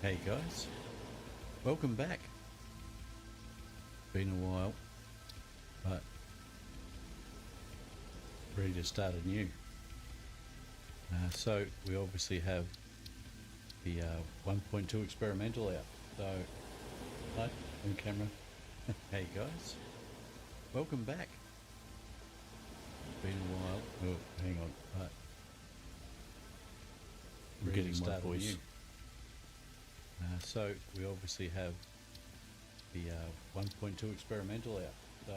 Hey guys, welcome back. Been a while, but ready to start anew. So we obviously have the 1.2 experimental out. So, hi, on camera. Hey guys, welcome back. Been a while. Oh, hang on. I'm getting my voice. So we obviously have the 1.2 experimental out. So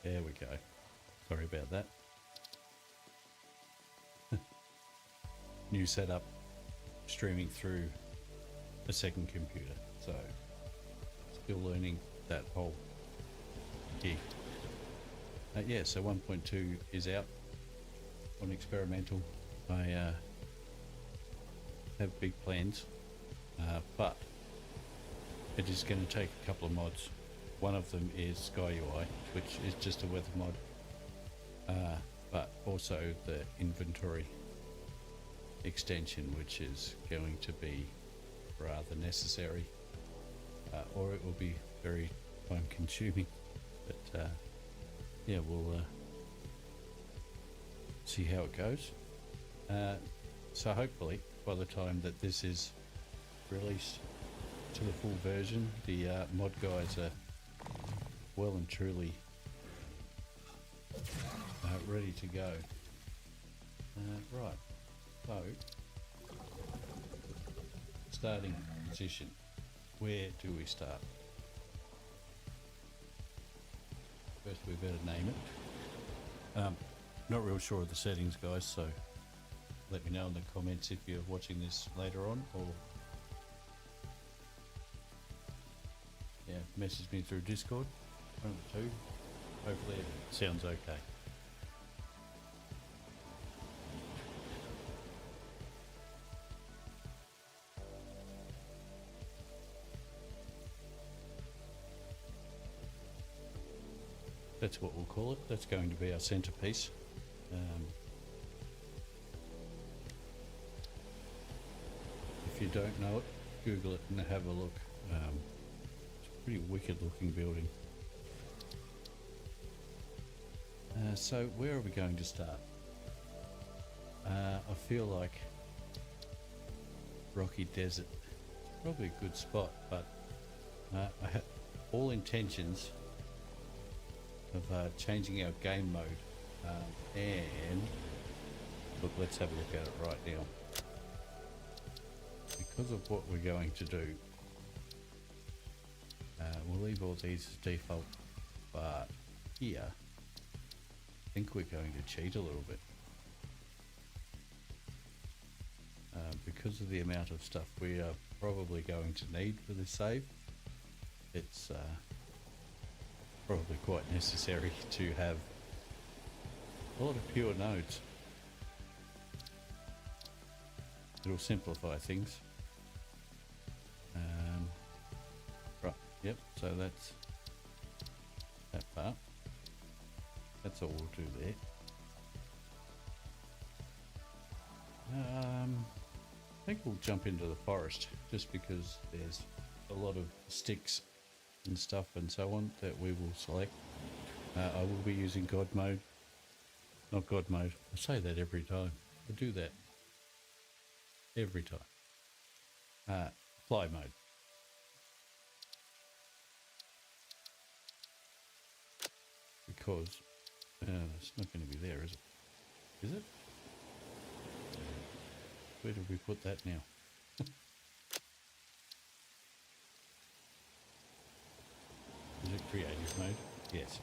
there we go. Sorry about that. New setup, streaming through a second computer. So still learning that whole gig. Yeah, so 1.2 is out on experimental. I have big plans. But it is going to take a couple of mods. One of them is Sky UI, which is just a weather mod, but also the inventory extension, which is going to be rather necessary, or it will be very time consuming. But yeah, we'll see how it goes. So hopefully by the time that this is released to the full version, the mod guys are well and truly ready to go. Right, so starting position, where do we start? First we better name it. Not real sure of the settings, guys, so let me know in the comments if you're watching this later on, or yeah, message me through Discord, one of the two. Hopefully it sounds okay. That's what we'll call it. That's going to be our centerpiece. If you don't know it, Google it and have a look. Pretty wicked looking building. So where are we going to start? I feel like Rocky Desert is probably a good spot, but I have all intentions of changing our game mode, and look, let's have a look at it right now. Because of what we're going to do, we'll leave all these as default, but here I think we're going to cheat a little bit, because of the amount of stuff we are probably going to need for this save. It's probably quite necessary to have a lot of pure nodes. It'll simplify things. Right, yep, so that's that part. That's all we'll do there. I think we'll jump into the forest, just because there's a lot of sticks and stuff and so on that we will select. I will be using God mode. Not God mode. I say that every time. I do that every time. Fly mode. Because it's not going to be there, is it? Is it? Where did we put that now? Is it creative mode? Yes.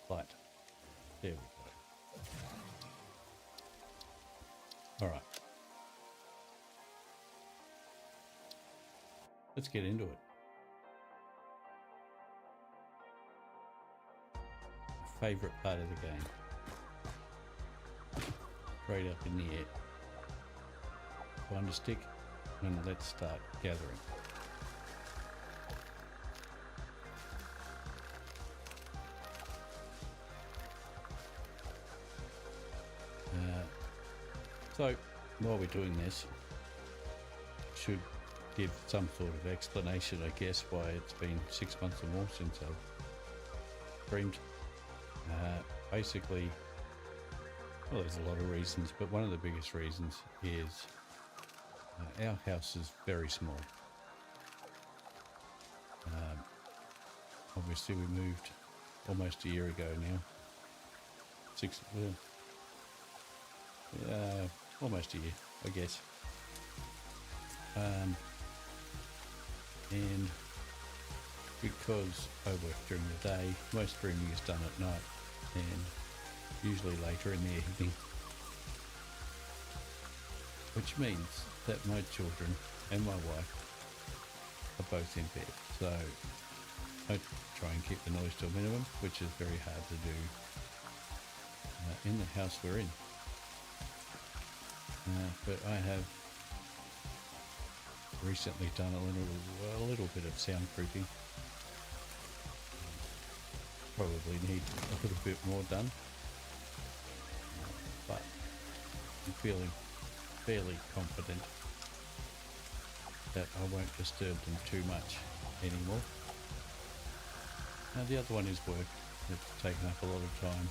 Light. There we go. Alright. Let's get into it. Favourite part of the game. Straight up in the air. Find a stick and let's start gathering. So while we're doing this, should give some sort of explanation, I guess, why it's been 6 months or more since I've streamed. Basically, well, there's a lot of reasons, but one of the biggest reasons is our house is very small. Obviously, we moved almost a year ago now. Almost a year, I guess. And because I work during the day, most streaming is done at night and usually later in the evening, which means that my children and my wife are both in bed. So I try and keep the noise to a minimum, which is very hard to do in the house we're in. But I have recently done a little bit of soundproofing. Probably need a little bit more done, but I'm feeling fairly confident that I won't disturb them too much anymore. Now the other one is work. It's taken up a lot of time.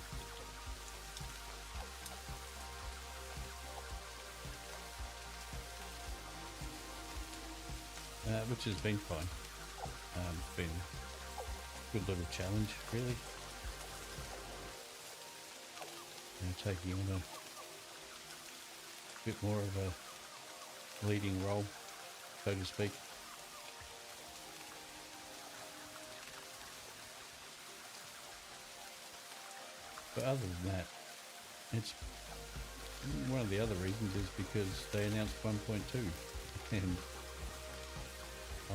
Which has been fine. It's been a good little challenge, really. Taking on a bit more of a leading role, so to speak. But other than that, it's one of the other reasons is because they announced 1.2, and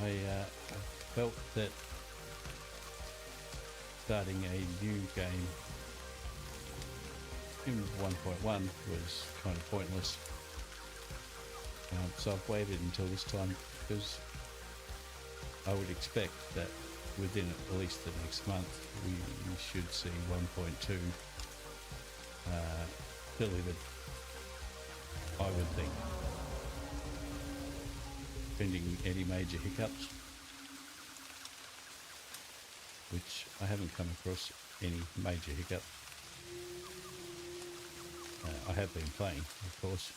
I felt that starting a new game in 1.1 was kind of pointless. So I've waited until this time because I would expect that within at least the next month we should see 1.2 delivered, I would think, pending any major hiccups, which I haven't come across any major hiccups. I have been playing, of course,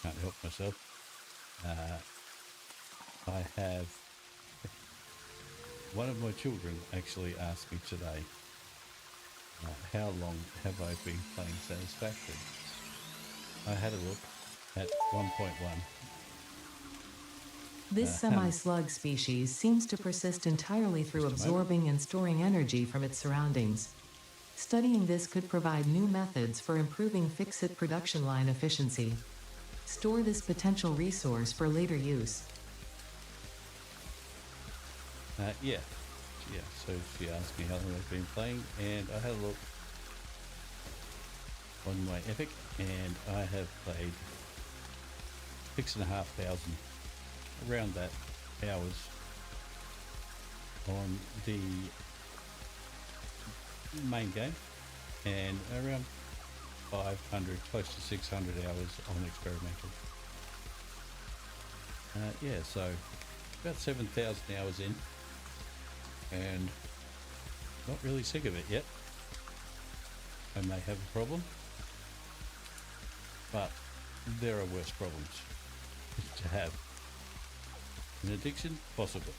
can't help myself. I have one of my children actually asked me today, how long have I been playing Satisfactory? I had a look at 1.1. This semi-slug species seems to persist entirely through absorbing and storing energy from its surroundings. Studying this could provide new methods for improving fix-it production line efficiency. Store this potential resource for later use. Yeah, so she asked me how long I've been playing, and I had a look on my Epic, and I have played 6,500, around that, hours on the main game, and around 500, close to 600 hours on experimental. Yeah, so about 7,000 hours in, and not really sick of it yet. I may have a problem, but there are worse problems to have. An addiction? Possibly.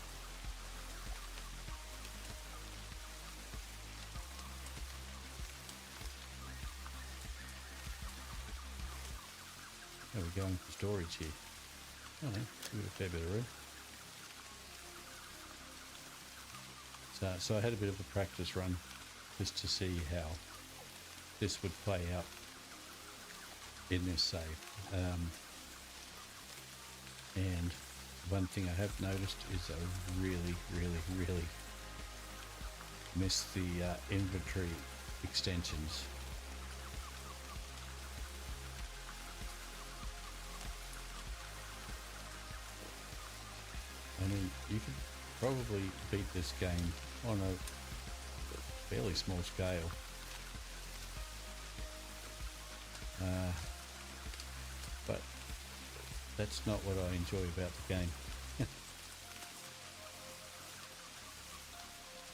How are we going for storage here? I don't know, we've got a fair bit of room. So I had a bit of a practice run just to see how this would play out in this save. And one thing I have noticed is I really miss the inventory extensions. I mean, you could probably beat this game on a fairly small scale. But that's not what I enjoy about the game.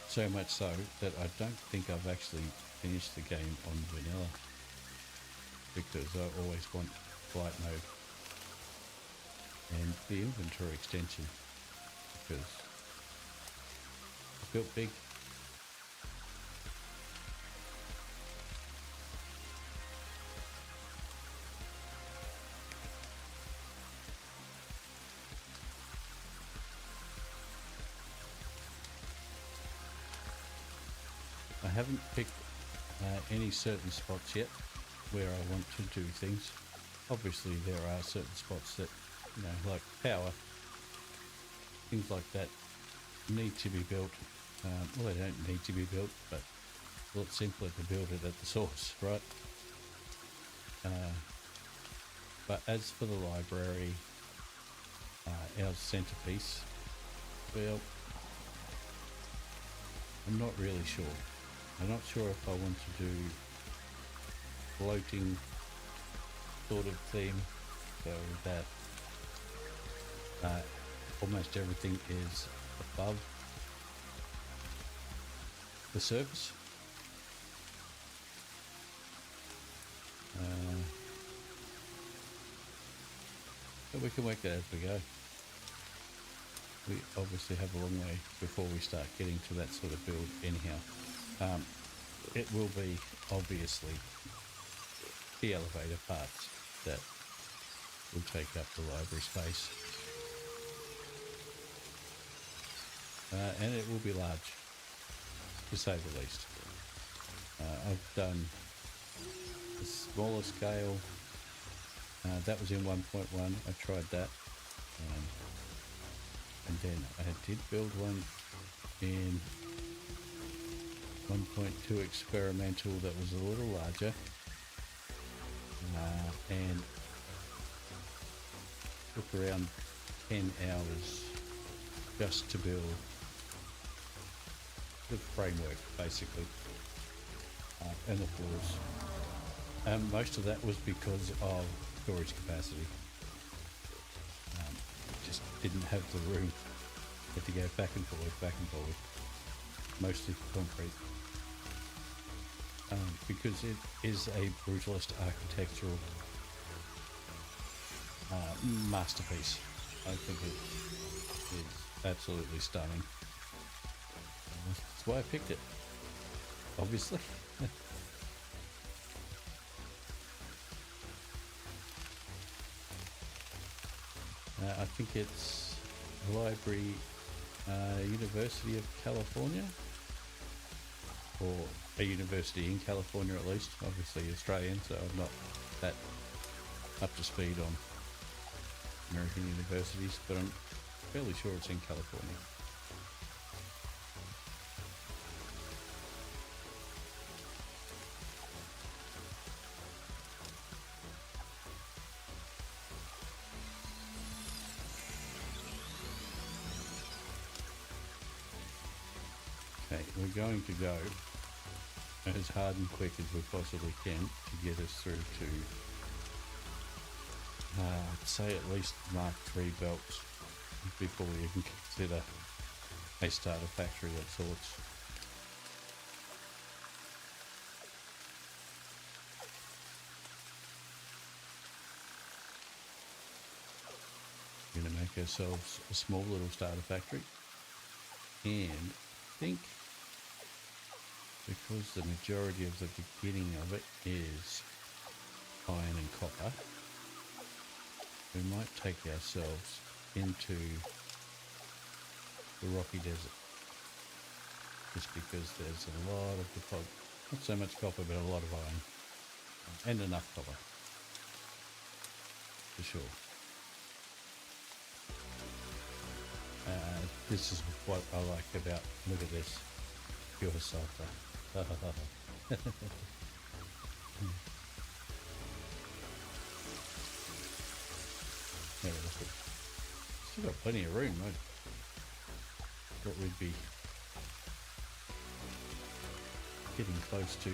So much so that I don't think I've actually finished the game on vanilla, because I always want flight mode and the inventory extension, because I built big. I haven't picked any certain spots yet where I want to do things. Obviously there are certain spots that, you know, like power, things like that need to be built. Well, they don't need to be built, but a lot simpler to build it at the source, right? But as for the library, our centerpiece, well, I'm not really sure. I'm not sure if I want to do floating sort of theme, so that almost everything is above the surface. But we can work that as we go. We obviously have a long way before we start getting to that sort of build anyhow. It will be obviously the elevator parts that will take up the library space. And it will be large, to say the least. I've done a smaller scale. That was in 1.1. I tried that. And then I did build one in 1.2 experimental that was a little larger. And took around 10 hours just to build the framework, basically, and the floors. Most of that was because of storage capacity. Just didn't have the room. Had to go back and forward, mostly for concrete. Because it is a Brutalist architectural masterpiece. I think it is absolutely stunning. That's why I picked it, obviously. I think it's the library, University of California, or a university in California at least. Obviously Australian, so I'm not that up to speed on American universities, but I'm fairly sure it's in California. Okay, we're going to go as hard and quick as we possibly can to get us through to, say, at least Mark III belts before we even consider a starter factory of sorts. We're going to make ourselves a small little starter factory, and I think because the majority of the beginning of it is iron and copper, we might take ourselves into the Rocky Desert, just because there's a lot of deposit, not so much copper, but a lot of iron, and enough copper, for sure. This is what I like about, look at this, pure sulfur. Yeah, still got plenty of room. I thought we'd be getting close to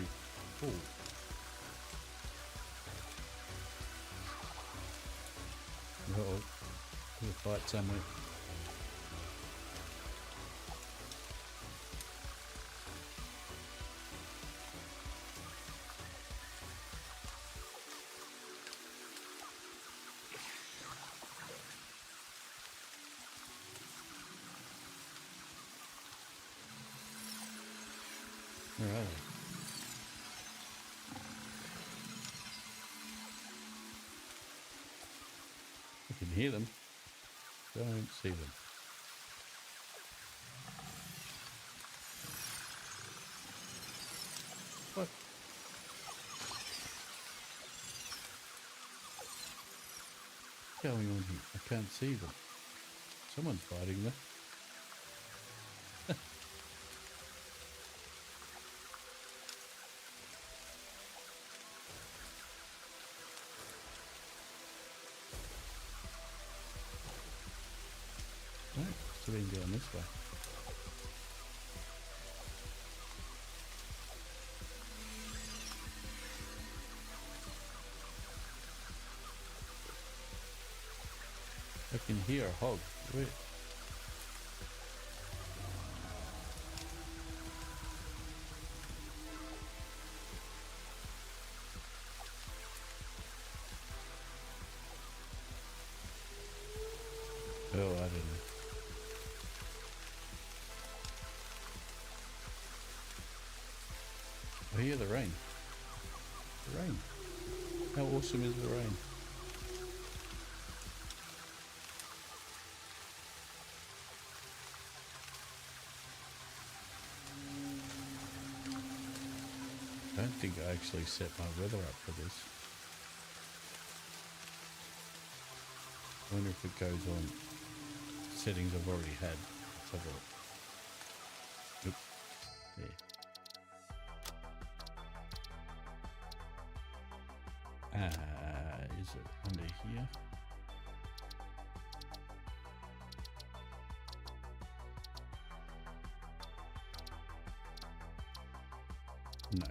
full. Uh-oh. There's a fight somewhere. Where are they? I can hear them. Don't see them. What? What's going on here? I can't see them. Someone's fighting them. No, still been going this way. I can hear a hog. Wait. Oh, I don't know. I hear the rain. The rain. How awesome is the rain? I don't think I actually set my weather up for this. I wonder if it goes on settings I've already had. Let's have a look. Oop. There. Is it under here? No.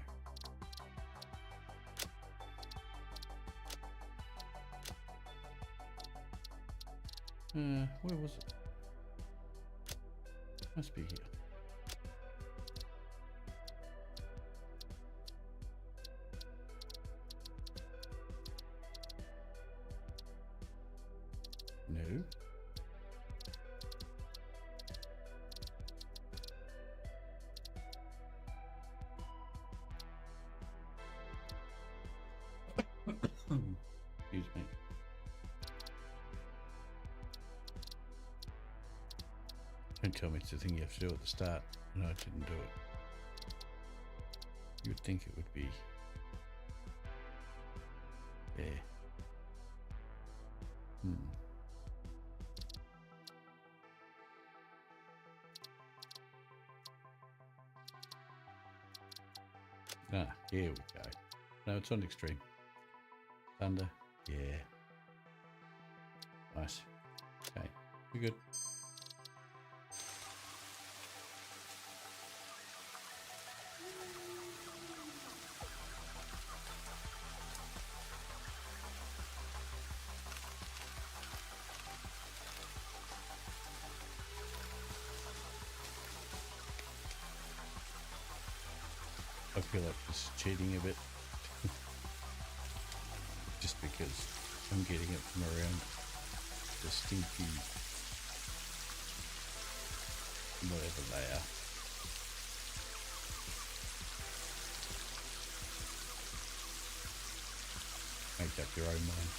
Where was it? Must be here. No. Excuse me. Don't tell me it's the thing you have to do at the start. No, I didn't do it. You would think it would be there. Ah, here we go. No, it's on extreme. Thunder. Yeah. Nice. Okay, we're good. I feel like just cheating a bit. Just because I'm getting it from around the stinky whatever they are. Make up your own mind.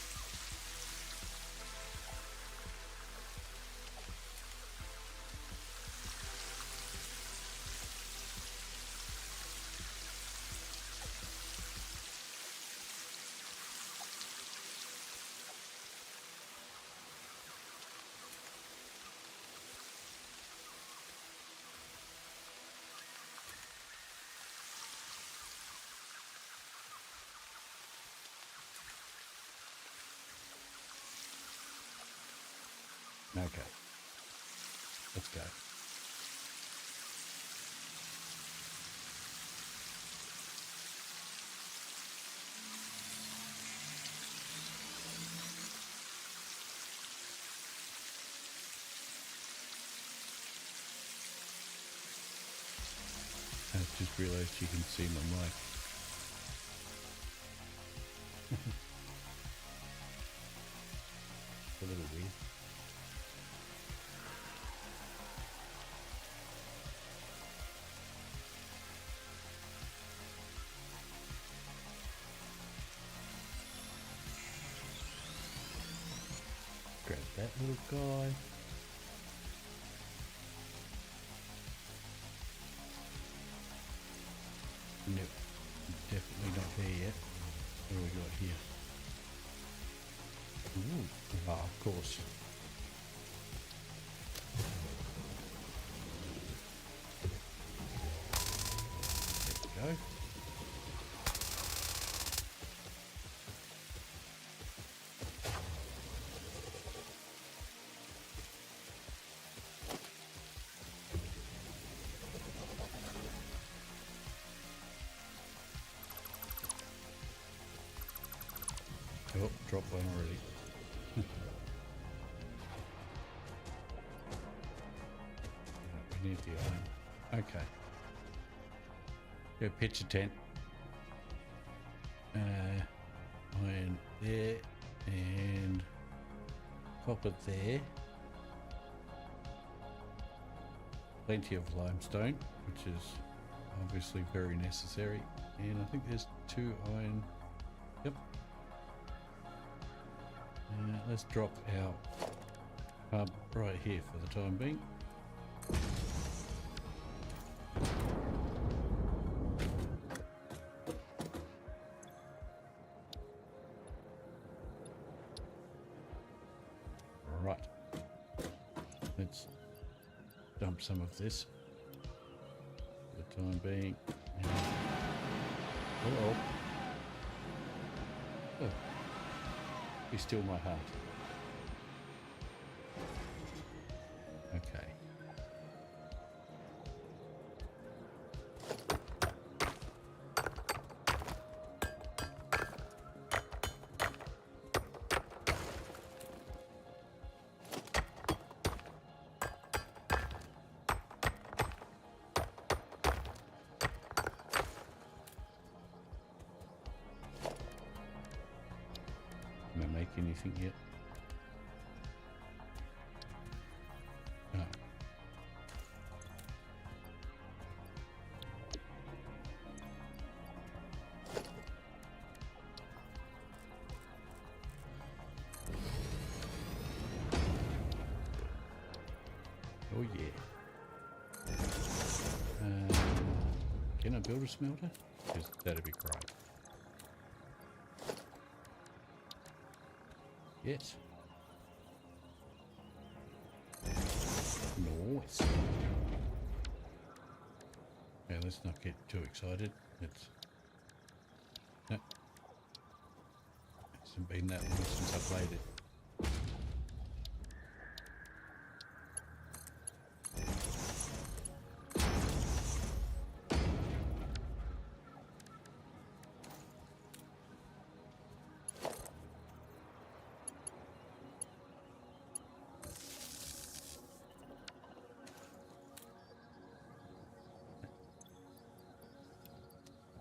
Okay, let's go. just realised you can see my mic. A little weird. Grab that little guy. Nope, definitely not there yet. What do we got here? Ooh, ah, of course. There we go. Oh, dropped one already. We need the iron. Okay. Go pitch a tent. Iron there and copper there. Plenty of limestone, which is obviously very necessary. And I think there's 2 iron. Yep. Let's drop our hub right here for the time being. Right. Let's dump some of this for the time being. Uh-oh. Oh. Be still my heart. Okay. Am I making anything yet? Oh. Oh yeah. Can I build a smelter? Because that'd be great. Yes. Nice. Yeah, let's not get too excited. It's no. Hasn't been that long since I played it.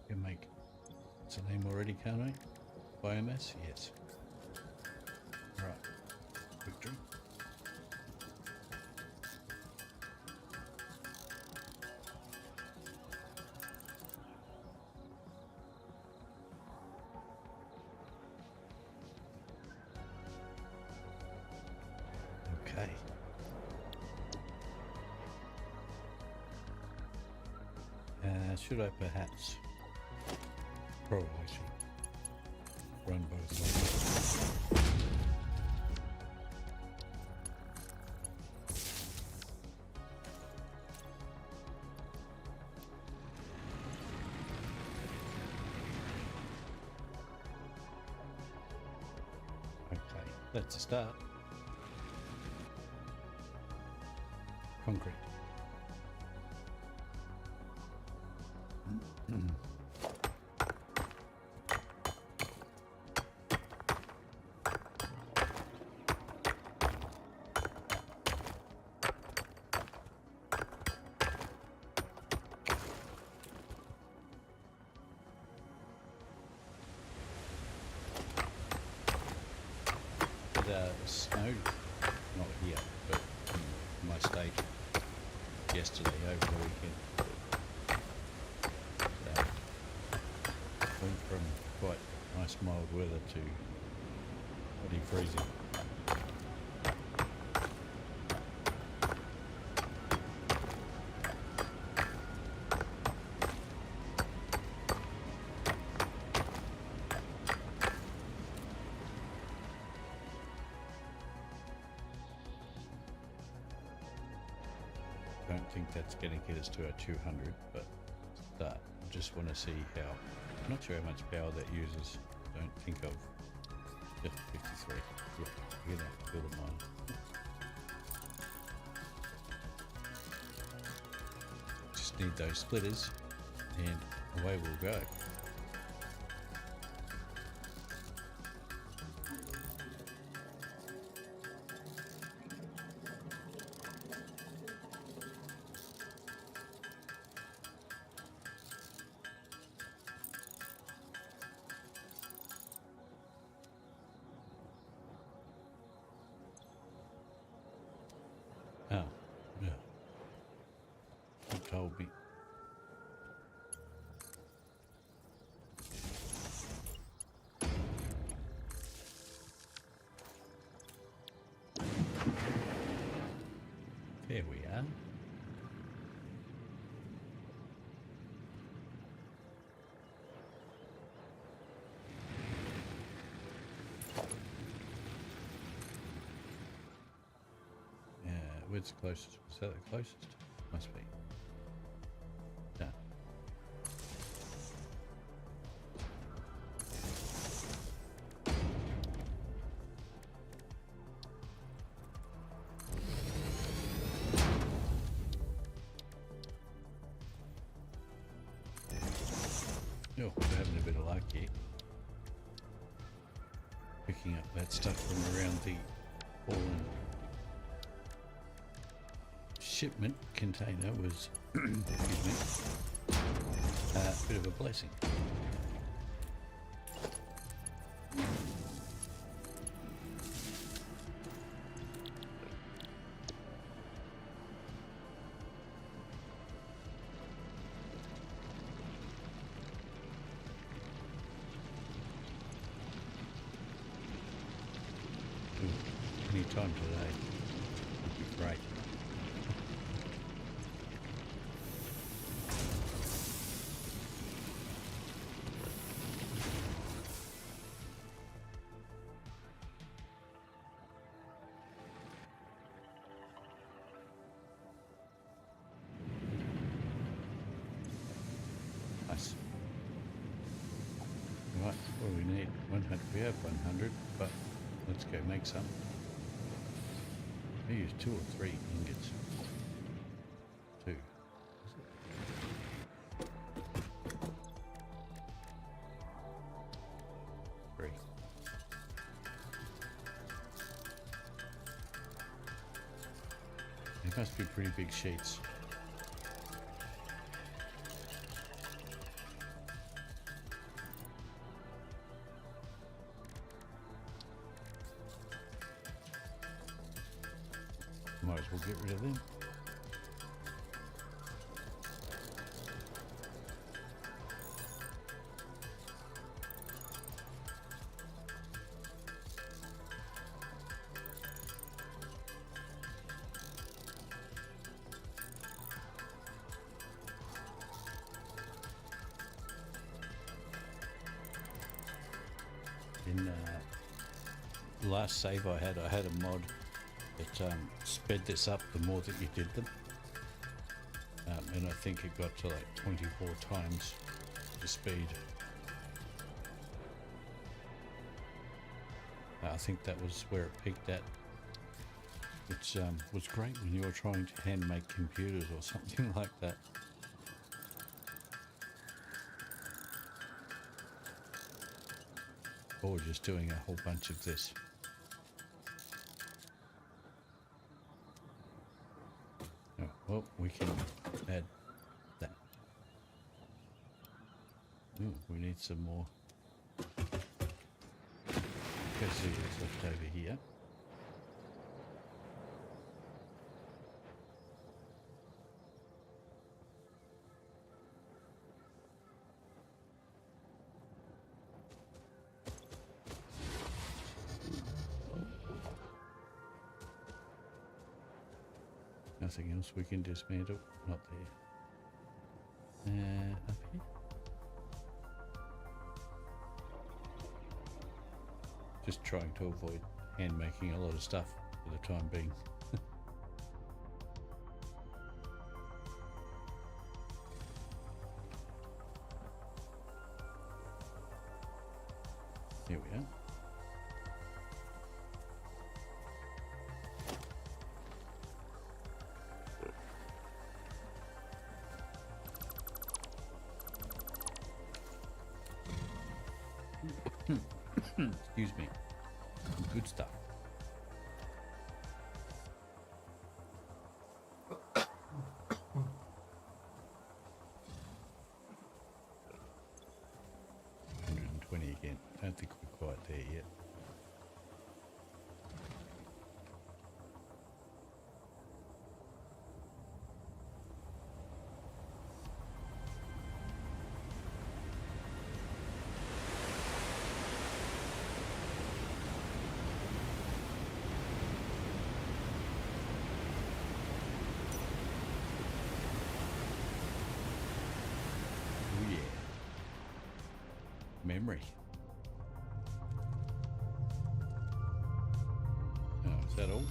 Can make selenium already, can't I? Biomass? Yes. Right. Quick drink. Okay. Should I perhaps? Probably should run both ways. Okay, that's a start. Concrete. snowed, not here, but in my state yesterday over the weekend. So, went from quite nice mild weather to bloody freezing. I don't think that's going to get us to our 200, but I just want to see how. I'm not sure how much power that uses. Don't think of just 53. Yeah, we're going to have to build a mine. Just need those splitters, and away we'll go. Oh, yeah. You told me. There we are. Where's the closest? Is that the closest? Must be. Yeah. Oh, we're having a bit of luck here. Picking up that stuff from around the fallen shipment container was excuse me, a bit of a blessing. Ooh, any time today would be great. Nice. Right, what do we need? 100. We have 100, but let's go make some. I use 2 or 3 ingots. 2. Three. They must be pretty big sheets. Might as well get rid of them. In the last save I had a mod that sped this up the more that you did them, and I think it got to like 24 times the speed. I think that was where it peaked at, which was great when you were trying to hand make computers or something like that. Or just doing a whole bunch of this. Oh, well, we can add that. Ooh, we need some more. Okay, so it's left over here. nothing else we can dismantle. Not there. Up here. Just trying to avoid hand making a lot of stuff for the time being. Here we are. Excuse me. Good stuff. Again. Don't think we're quite there yet. Oh yeah. Memory. Is that all?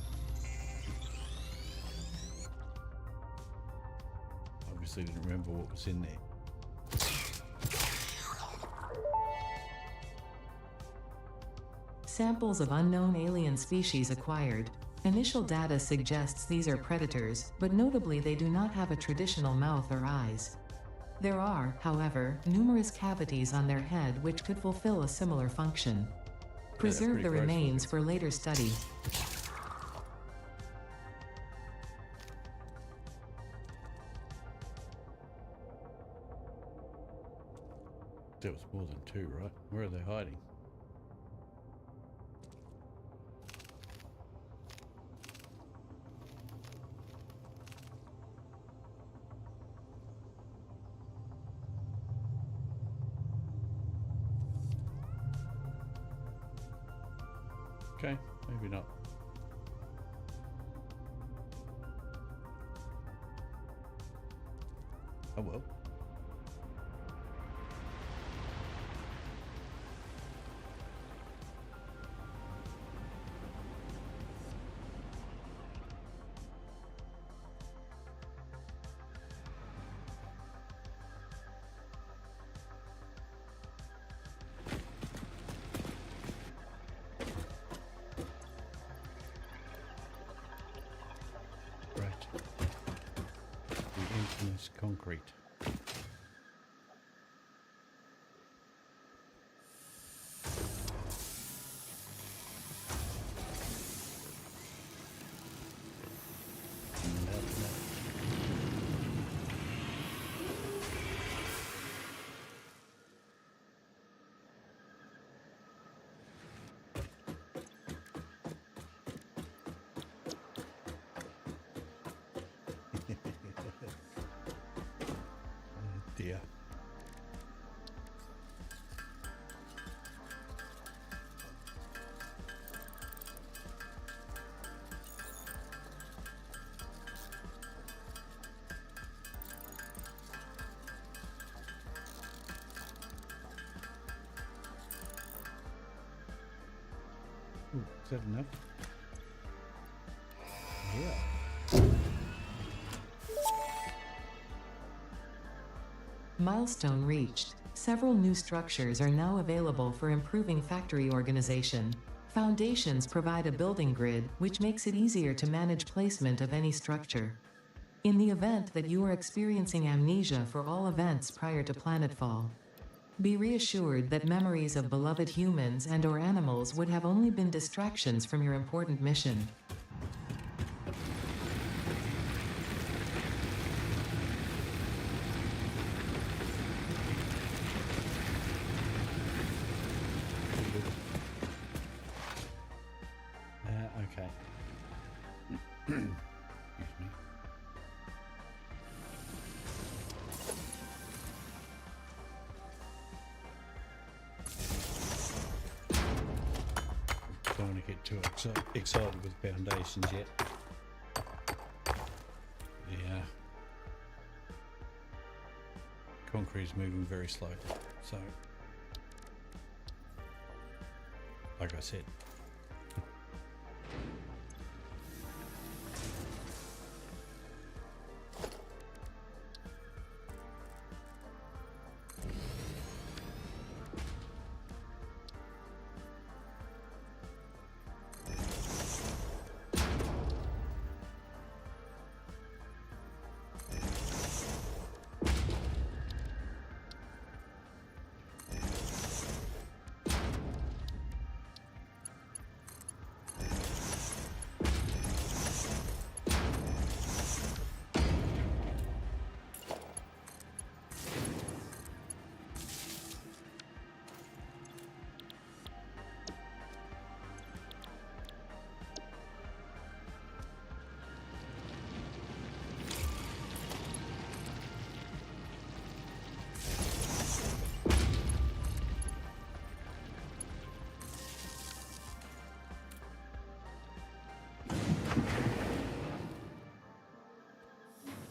Obviously didn't remember what was in there. Samples of unknown alien species acquired. Initial data suggests these are predators, but notably they do not have a traditional mouth or eyes. There are, however, numerous cavities on their head which could fulfill a similar function. Preserve the remains for later study. There was more than two, right? Where are they hiding? Okay, maybe not. Oh well. Concrete. Dear. Ooh, is that enough? Yeah. Milestone reached. Several new structures are now available for improving factory organization. Foundations provide a building grid, which makes it easier to manage placement of any structure. In the event that you are experiencing amnesia for all events prior to planetfall, be reassured that memories of beloved humans and/or animals would have only been distractions from your important mission. Okay. Excuse me. Don't want to get too excited with foundations yet. concrete is moving very slowly. So, like I said,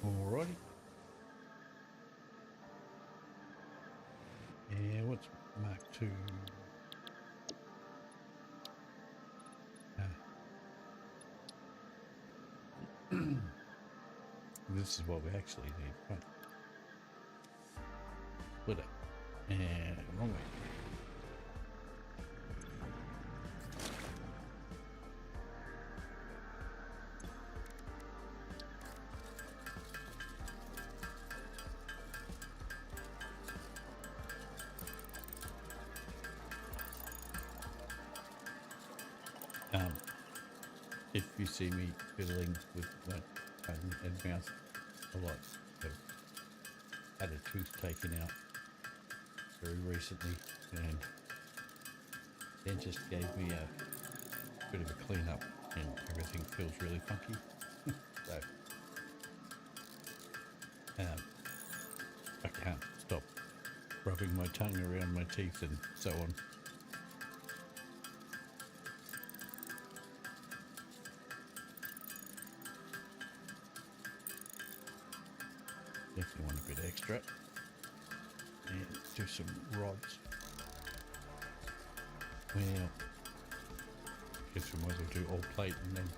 alrighty. Yeah, what's Mark 2? This is what we actually need. Right. Split it. And wrong way. If you see me fiddling with my tongue and mouth a lot, I've had a tooth taken out very recently, and dentist gave me a bit of a clean up, and everything feels really funky. So I can't stop rubbing my tongue around my teeth and so on. Definitely want a bit extra. And do some rods. Well, guess we might as well do all plate and then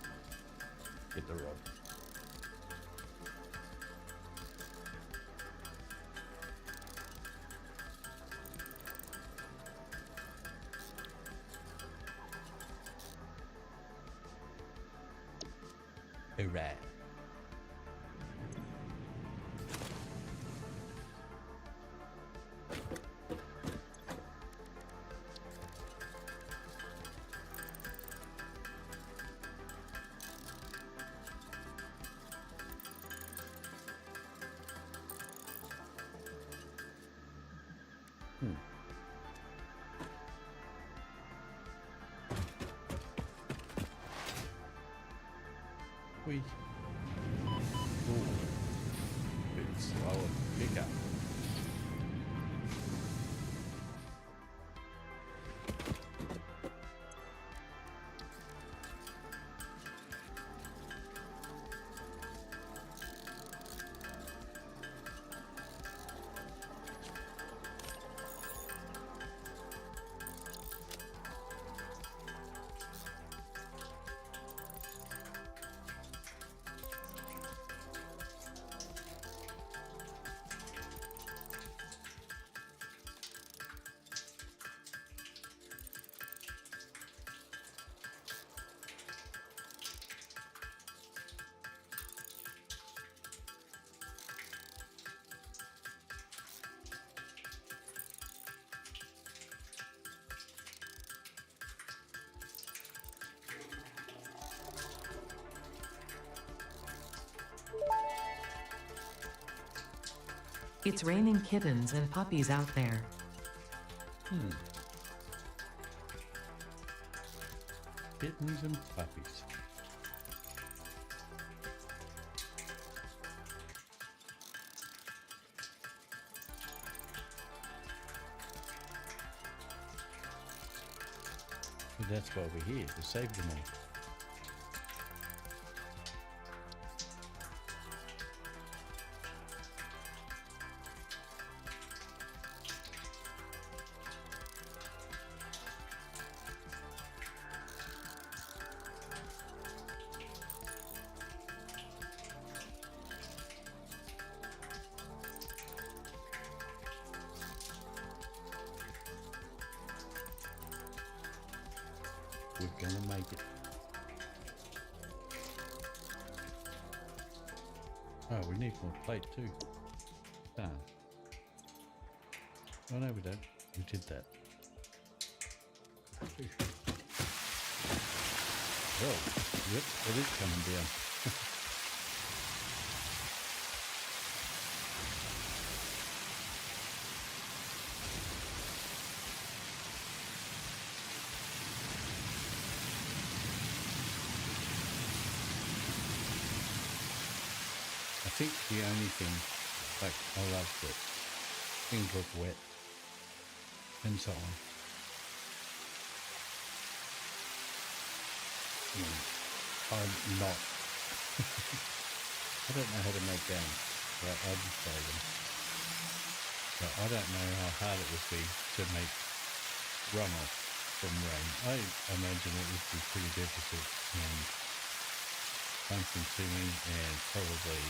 get the rod. Hooray. We bit slower pickup. It's raining kittens and puppies out there. Kittens and puppies. But that's why we're here, to save them all. We're gonna make it. Oh, we need more plate too. Darn. Oh no, we don't. We did that. Well, yep, it is coming down. I think the only thing, like, I love that things look wet and so on. I'm not. I don't know how to make games, but I just play them. So I don't know how hard it would be to make runoff from rain. I imagine it would be pretty difficult and time consuming and probably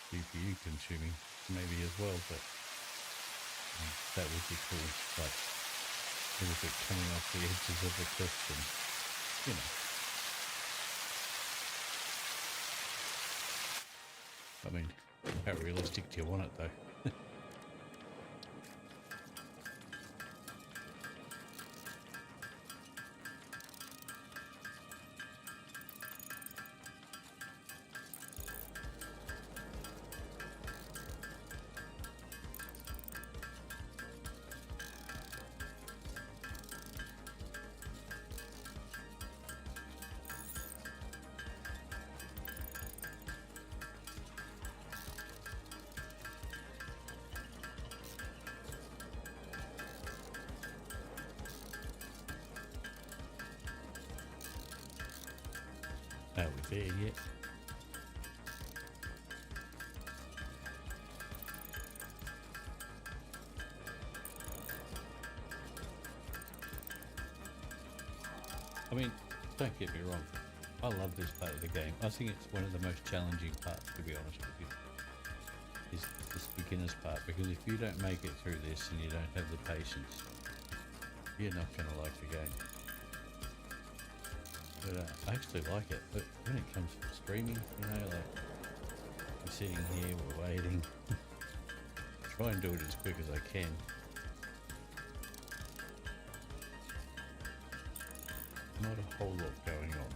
CPU consuming maybe as well, but that would be cool. Like, with it coming off the edges of the cliff and, you know. I mean, how realistic do you want it though? Are we there yet? I mean, don't get me wrong, I love this part of the game. I think it's one of the most challenging parts, to be honest with you, is this beginner's part, because if you don't make it through this and you don't have the patience, you're not going to like the game. But I actually like it, but when it comes to streaming, you know, like, I'm sitting here, we're waiting, try and do it as quick as I can. Not a whole lot going on.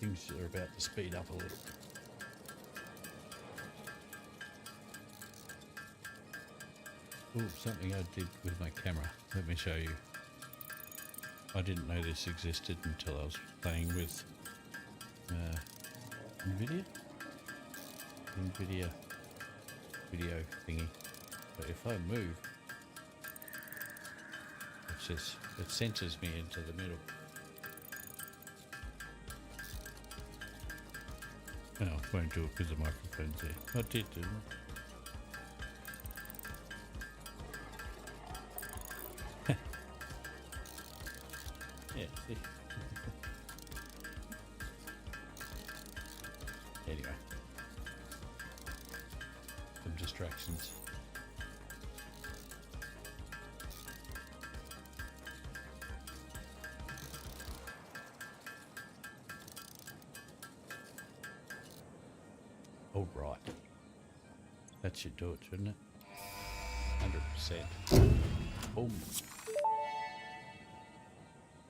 Things are about to speed up a little. Oh, something I did with my camera. Let me show you. I didn't know this existed until I was playing with NVIDIA video thingy. But if I move, it centers me into the middle. No, I won't do it because the microphone's there. I did, didn't I? Yeah, see? Anyway. Some distractions. Oh, right. That should do it, shouldn't it? 100%. Boom.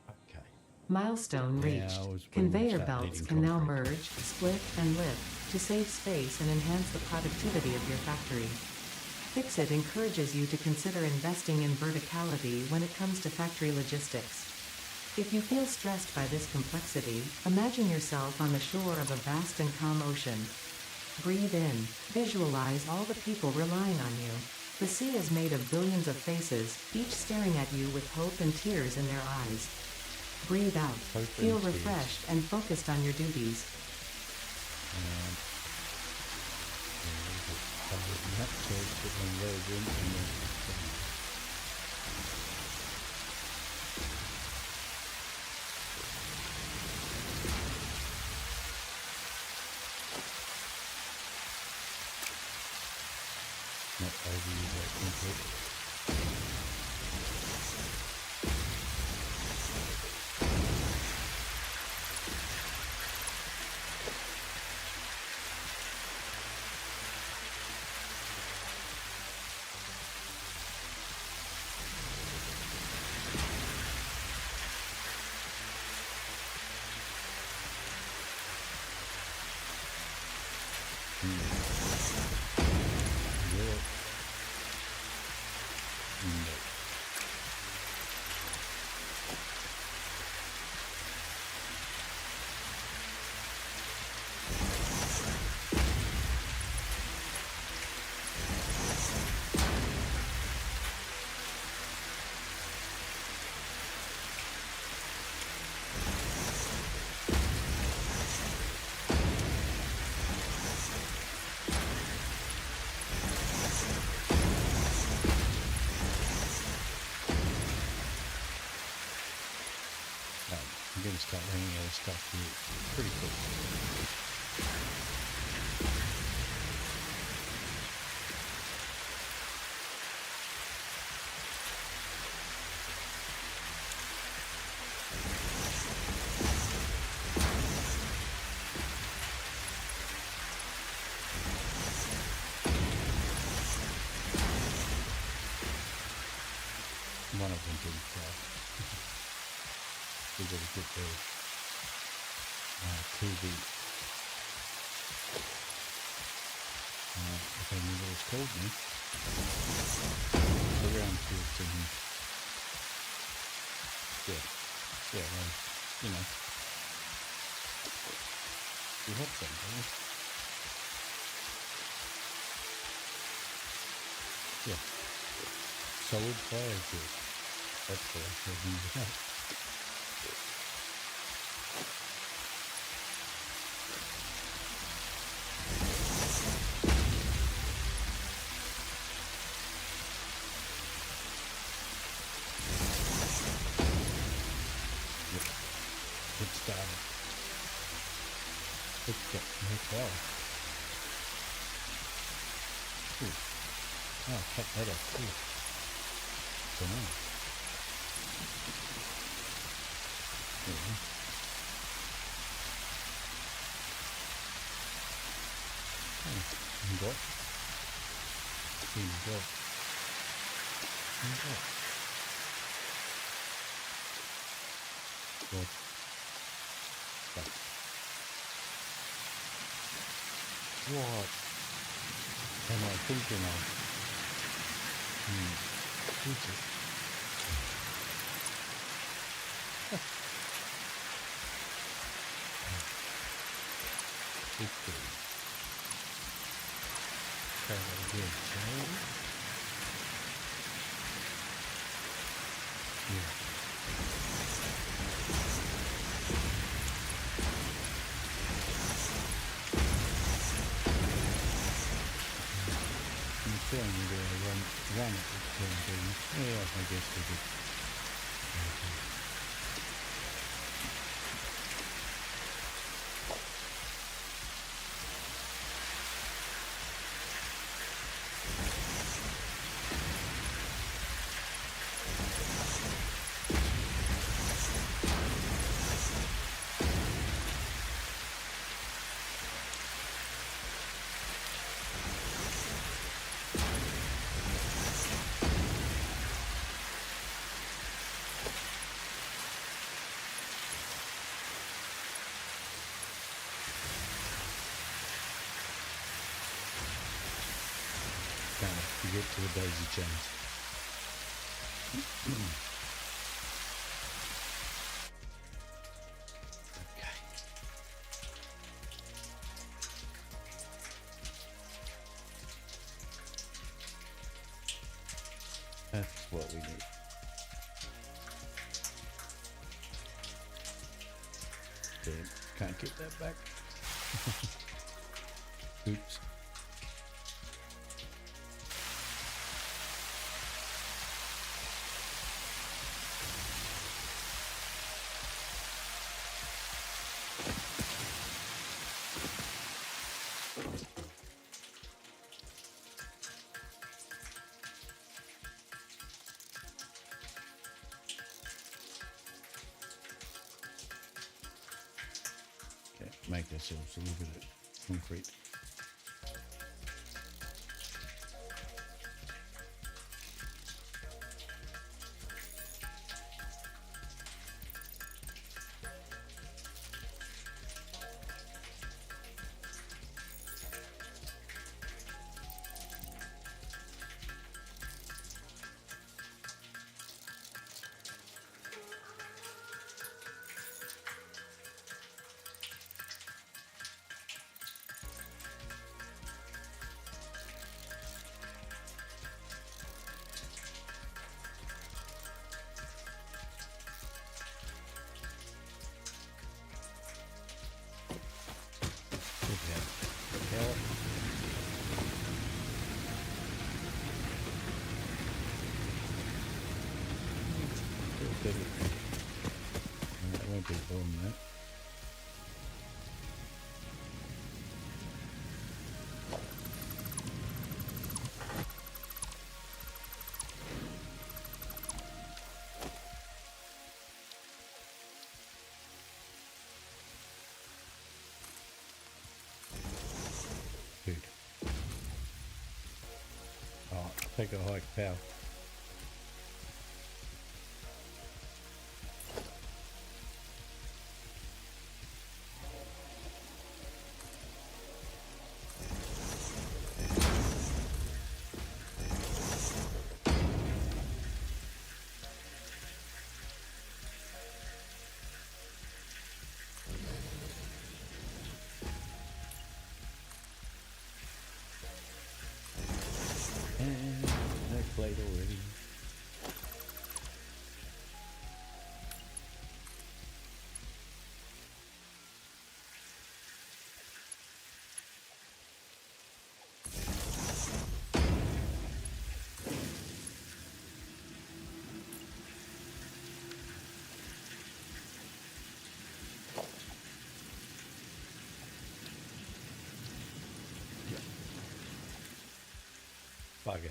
Okay. Milestone reached. Conveyor belts can now merge, split, and lift to save space and enhance the productivity of your factory. Fixit encourages you to consider investing in verticality when it comes to factory logistics. If you feel stressed by this complexity, imagine yourself on the shore of a vast and calm ocean. Breathe in, visualize all the people relying on you. The sea is made of billions of faces, each staring at you with hope and tears in their eyes. Breathe out. Hope Feel and tears. refreshed and focused on your duties. And that so put one of those in and then not overuse that completely. Yeah. No. I'm going to start running out of stuff here pretty quick. One of them didn't fly. We got to get the TV. If I knew what it's called now. The round field thing. Yeah. Yeah, well, you know. You have some, don't you? Yeah. Solid fire field. That's what I was talking about. Good start. Good start. Well. Ooh. Oh, cut that off too. Don't know. Yeah. Oh, you got? You got? You got? What? What am I thinking of? Jesus. Okay. Try that again, shall we? Yeah. I'm feeling we're going to run it this turn, didn't we? Yeah, I guess we did. Okay. To get to the daisy chains. Okay. That's what we need. Damn, can't get that back. Oops. Okay, make ourselves a little bit of concrete. That won't be a problem, that. Good. Oh, take a hike, pal. And no plate already. Bugger.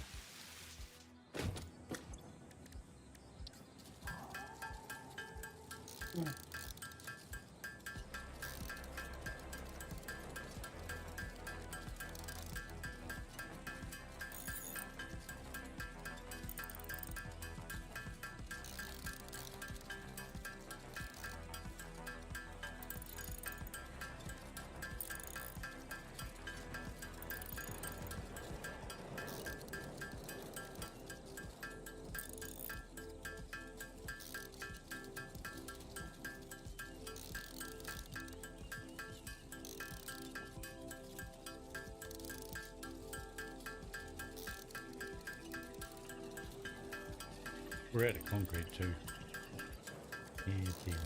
We're out of concrete too. Yeah, damn it.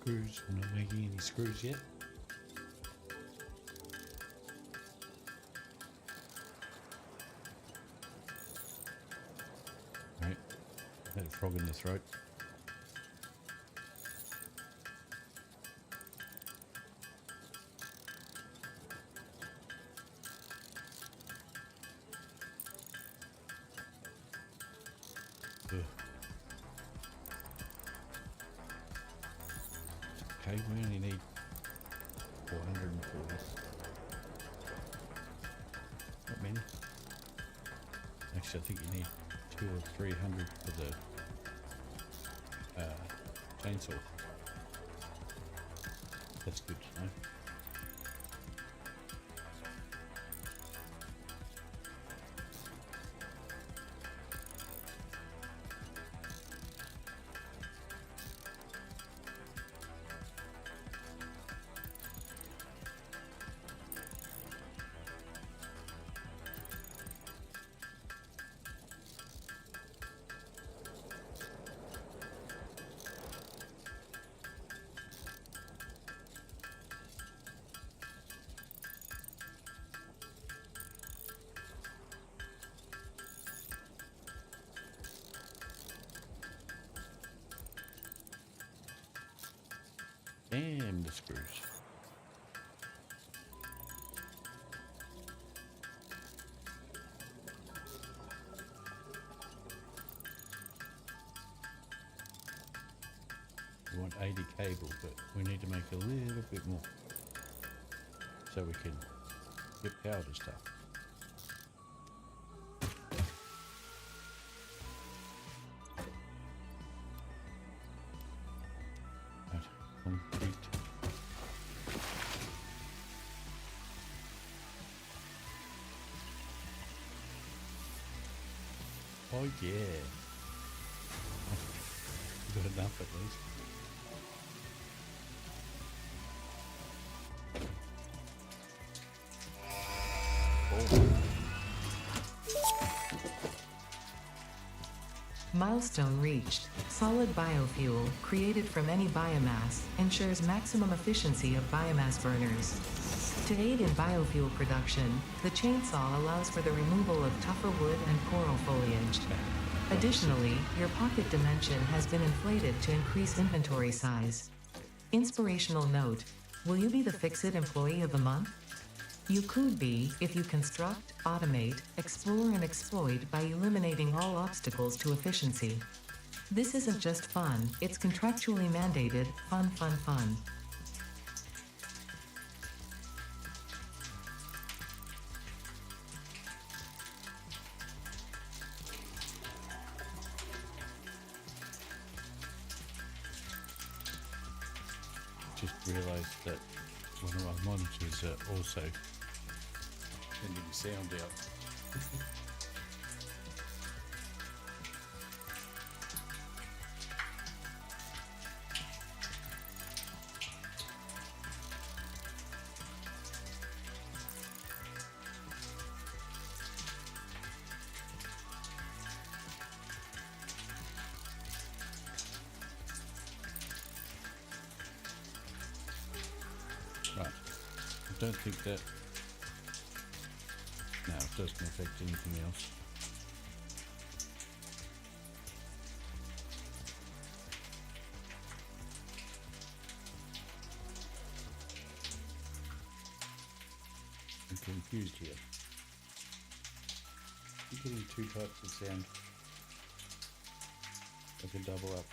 Screws. I'm not making any screws yet. Had a frog in the throat. Ugh. Okay, we only need 440. Not many. Actually, I think you need 200 or 300 for the chainsaw. That's good to know. Damn the screws. We want 80 cable, but we need to make a little bit more so we can get power to stuff. Right, concrete. Oh yeah. Got enough at least. Milestone reached. Solid biofuel, created from any biomass, ensures maximum efficiency of biomass burners. To aid in biofuel production, the chainsaw allows for the removal of tougher wood and coral foliage. Additionally, your pocket dimension has been inflated to increase inventory size. Inspirational note: will you be the Fix-It Employee of the Month? You could be if you construct, automate, explore and exploit by eliminating all obstacles to efficiency. This isn't just fun, it's contractually mandated, fun, fun, fun. Just realised that one of my monitors are also sending sound out. Right, I don't think that, no, it doesn't affect anything else. I'm confused here. I'm getting two types of sound. I can double up.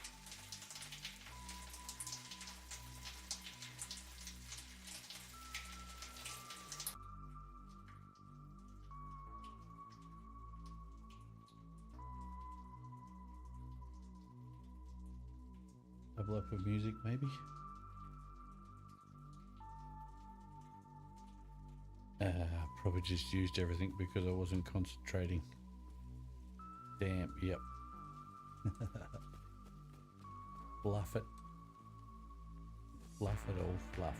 Double up with music, maybe? Probably just used everything because I wasn't concentrating. Damn, yep. Fluff it. Fluff it all fluff.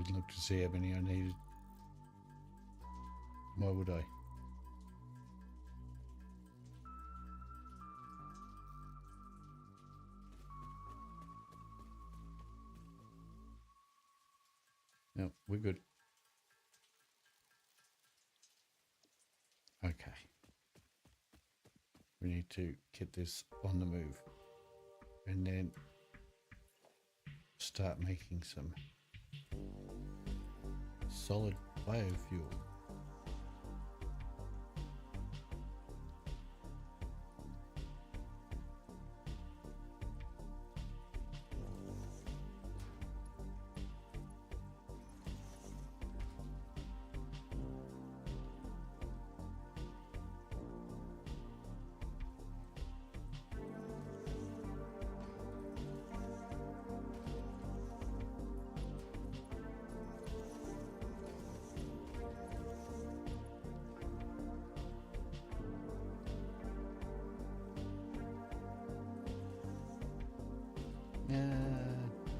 Didn't look to see how many I needed. Why would I? No, we're good. Okay. We need to get this on the move and then start making some solid biofuel.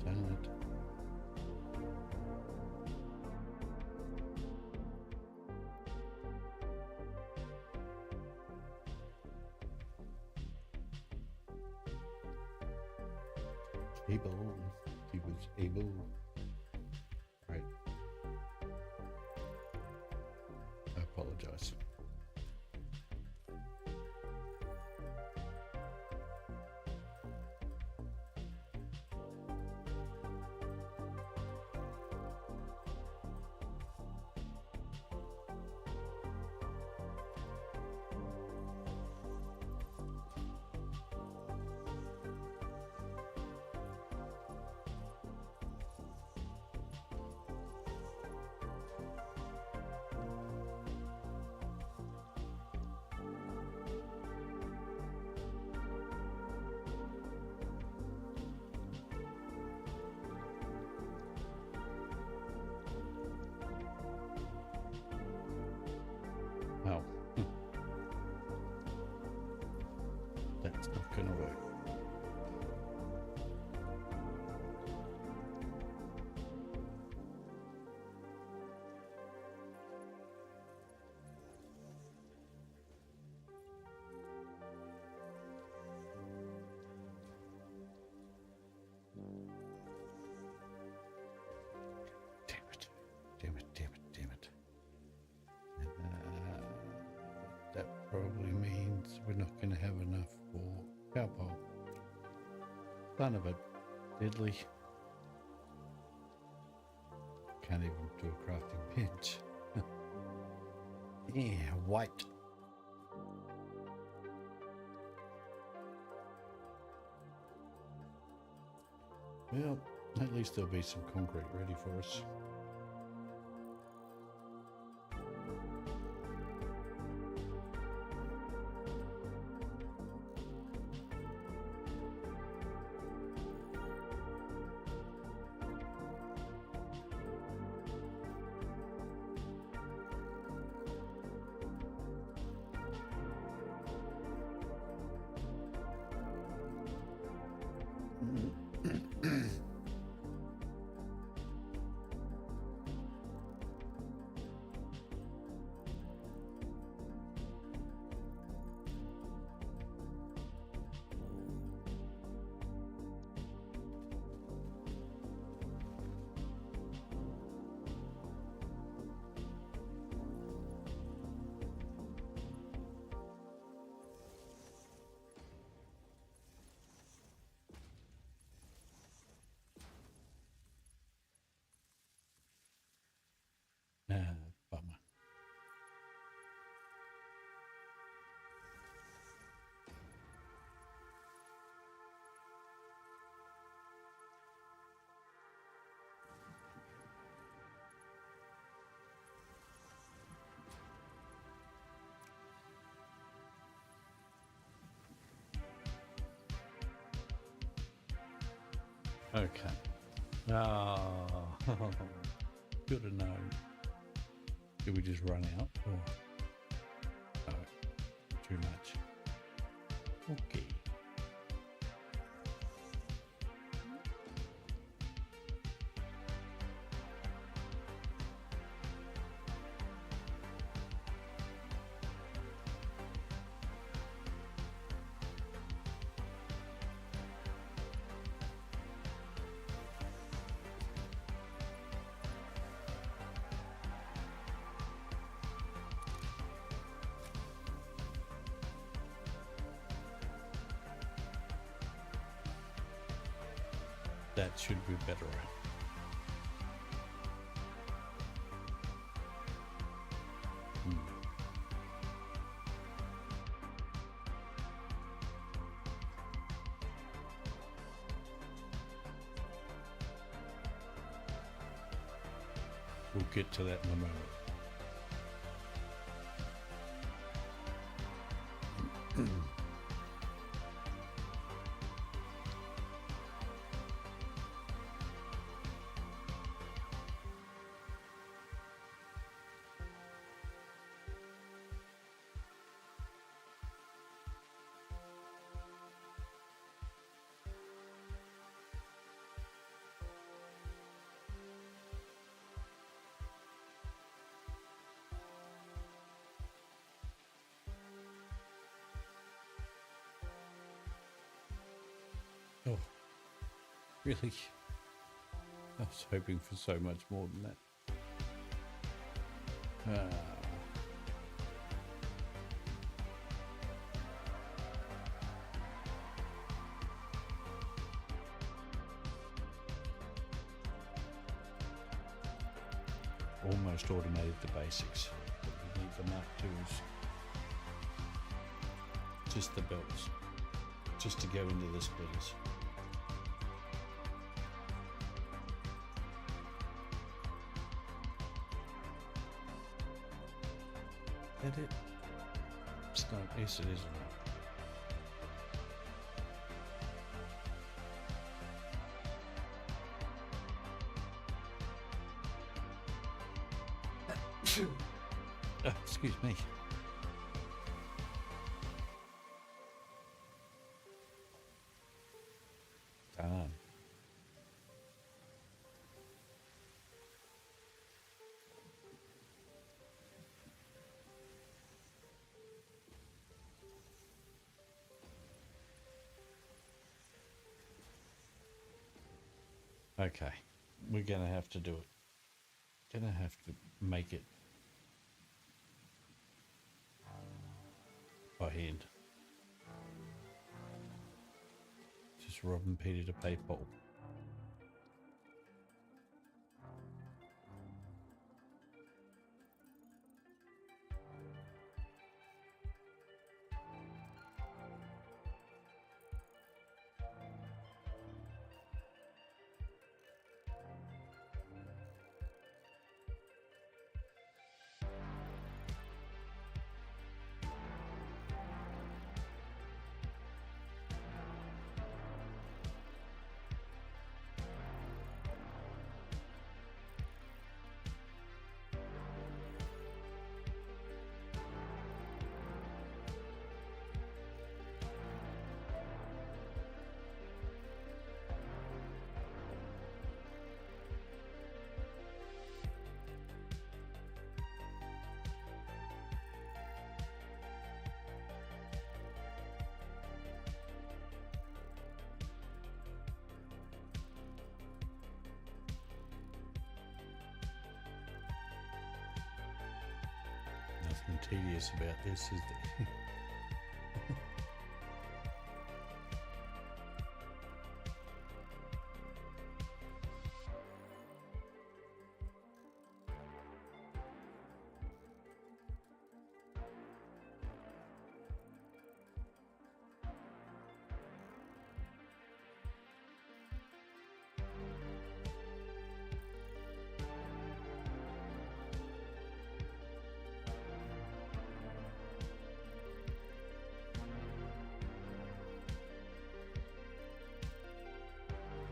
Damn it. Able. He was able. Right. I apologize. Oh. That's not gonna work. Damn it. Damn it, damn it, damn it. That probably means we're not going to have enough for power pole. Son of a diddly. Can't even do a crafting bench. Yeah, white. Well, at least there'll be some concrete ready for us. Bummer. Okay. Oh, should have known. Did we just run out? Or oh, too much. Okay. that should be better. We'll get to that in a moment. Oh, really? I was hoping for so much more than that. Almost automated the basics, but we need the Mark IIs. Just the belts, just to go into the splitters. Is that it? It's not. Yes, it isn't. Oh, excuse me. Darn. Okay, we're gonna have to do it. Gonna have to make it by hand. Just robbing Peter to pay Paul. Nothing tedious about this, is there?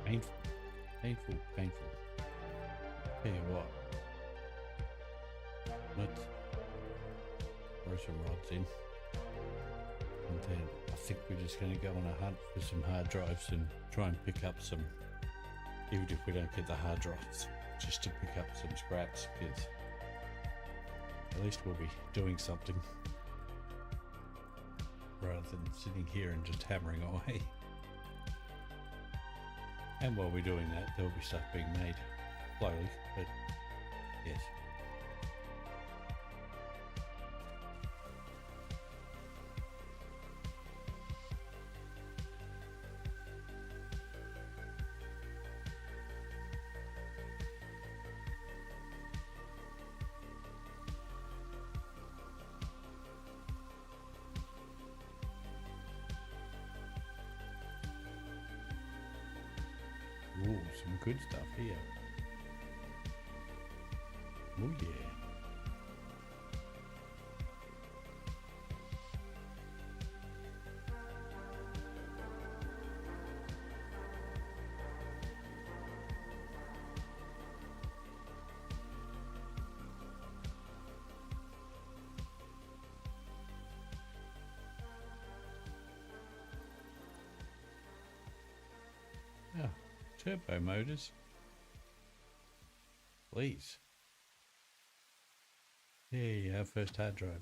Painful, painful, painful. Tell you what, let's throw some rods in, and then I think we're just going to go on a hunt for some hard drives and try and pick up some, even if we don't get the hard drives, just to pick up some scraps, because at least we'll be doing something rather than sitting here and just hammering away. And while we're doing that, there'll be stuff being made slowly, but yes. good stuff here. Oh yeah. Oh, turbo motors. Please. Hey, our first hard drive.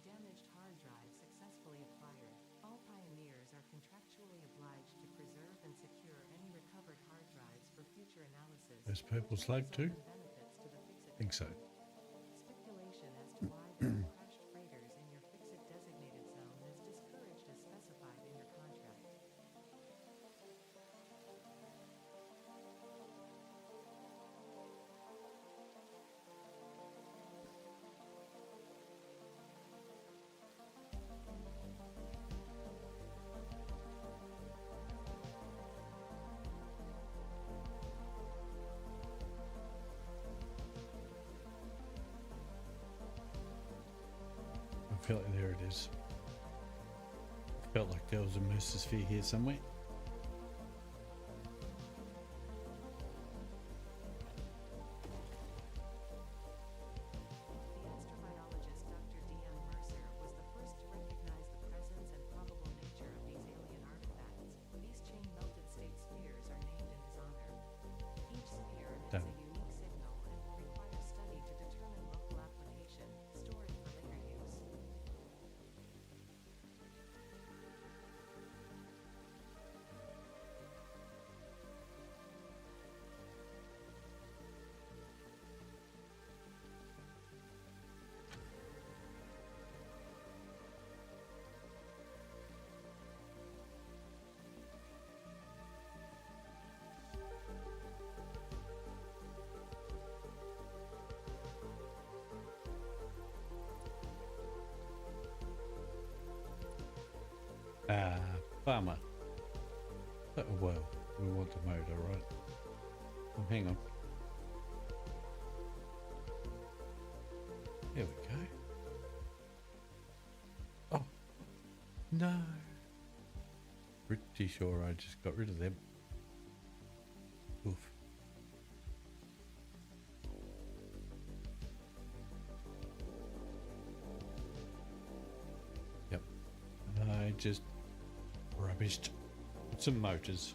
Damaged hard drive successfully acquired. All pioneers are contractually obliged to preserve and secure any recovered hard drives for future analysis. There's purple slug too? Benefits to the Fix-It Think so. Speculation as to why there are crashed freighters in your Fix-It designated zone is discouraged as specified in your contract. I felt like there it is. I felt like there was a Mercer here somewhere. The astrobiologist Dr. D.M. Mercer was the first to recognize the presence and probable nature of these alien artifacts. These chain-melted state spheres are named in his honor. Each sphere emits a unique signal and will require study to determine local application, storage for later use. Bummer. Oh, well, we want the motor, right? Oh, hang on. There we go. Oh, no. Pretty sure I just got rid of them. Oof. Yep. I just rubbished some motors.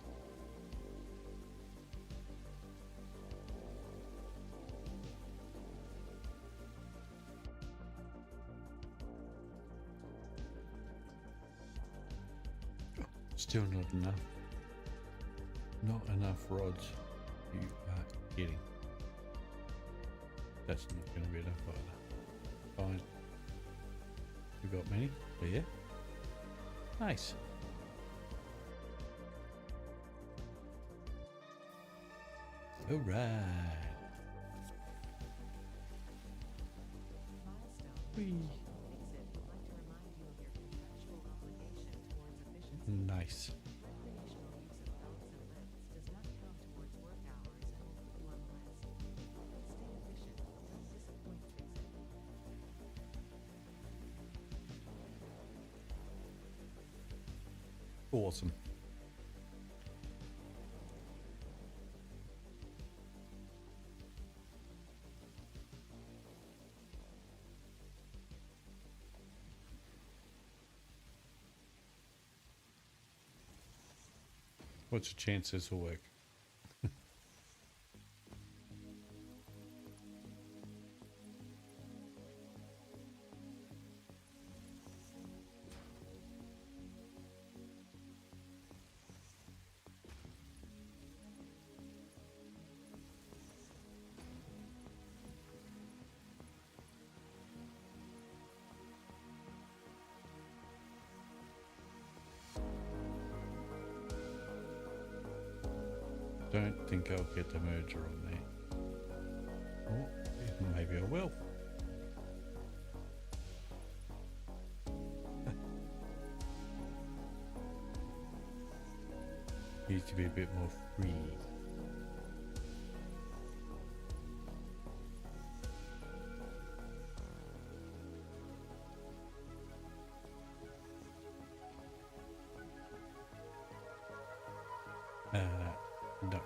Still not enough. Not enough rods. You are kidding. That's not going to be enough either. Fine. You got many? Yeah. Nice. All right. Whee. Nice. Recreational use of belts and lifts does not count towards work hours and will put you on the list. Stay efficient. Don't disappoint Fix-It. Awesome. What's the chance this will work? Don't think I'll get the merger on there. Oh, maybe I will. Needs to be a bit more free. No.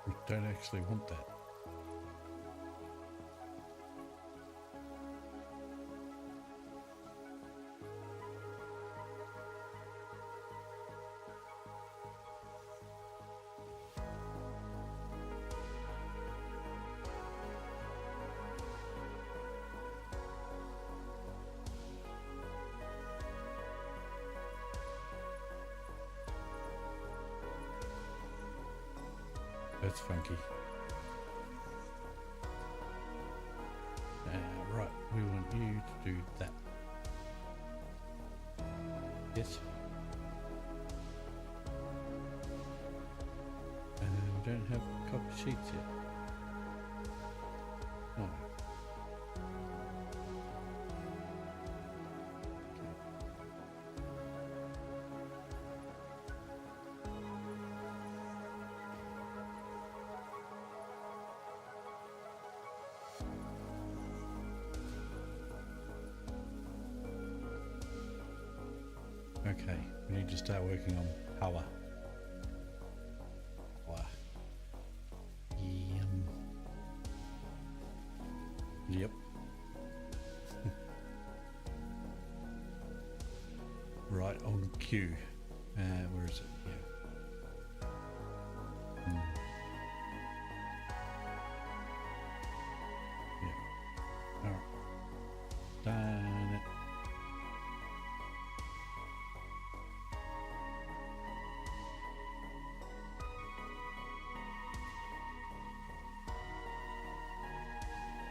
We don't actually want that. That's funky. Right, we want you to do that. Yes. We don't have copy sheets yet. No. Okay, we need to start working on power. Power. Yep. Right on cue. Where is it? Yeah. Yeah. All right. Done it.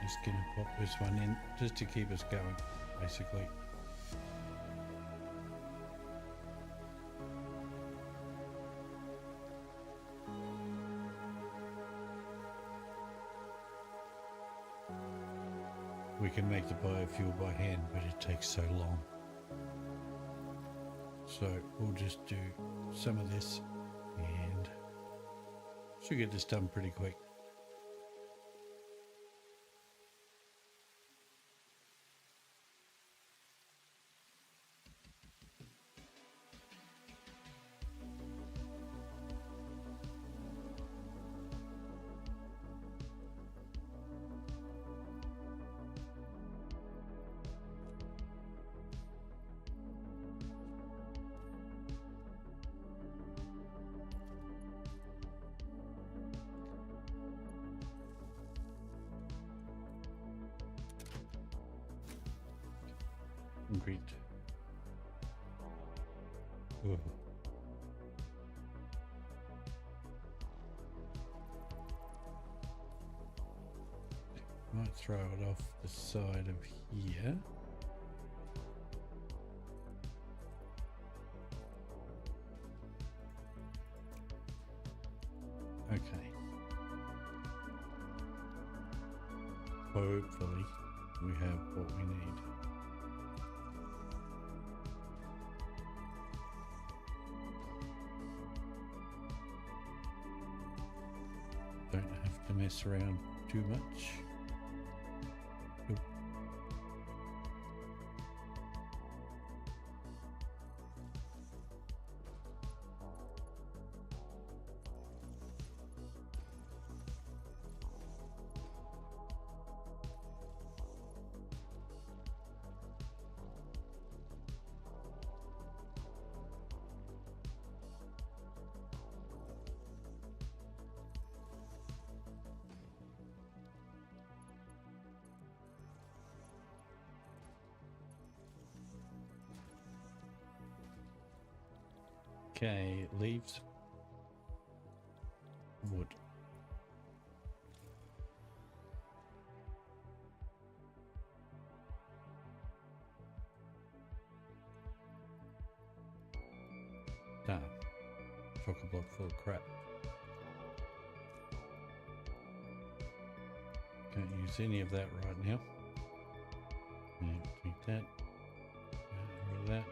Just gonna pop this one in just to keep us going, basically. We can make the biofuel by hand, but it takes so long. So we'll just do some of this and should get this done pretty quick. Concrete. Ooh. Might throw it off the side of here. Okay. Hopefully we have what we need. Don't have to mess around too much. Oop. Okay, leaves. Wood. Damn. Chock-a-block full of crap. Can't use any of that right now. Yeah, take that. Get rid of that.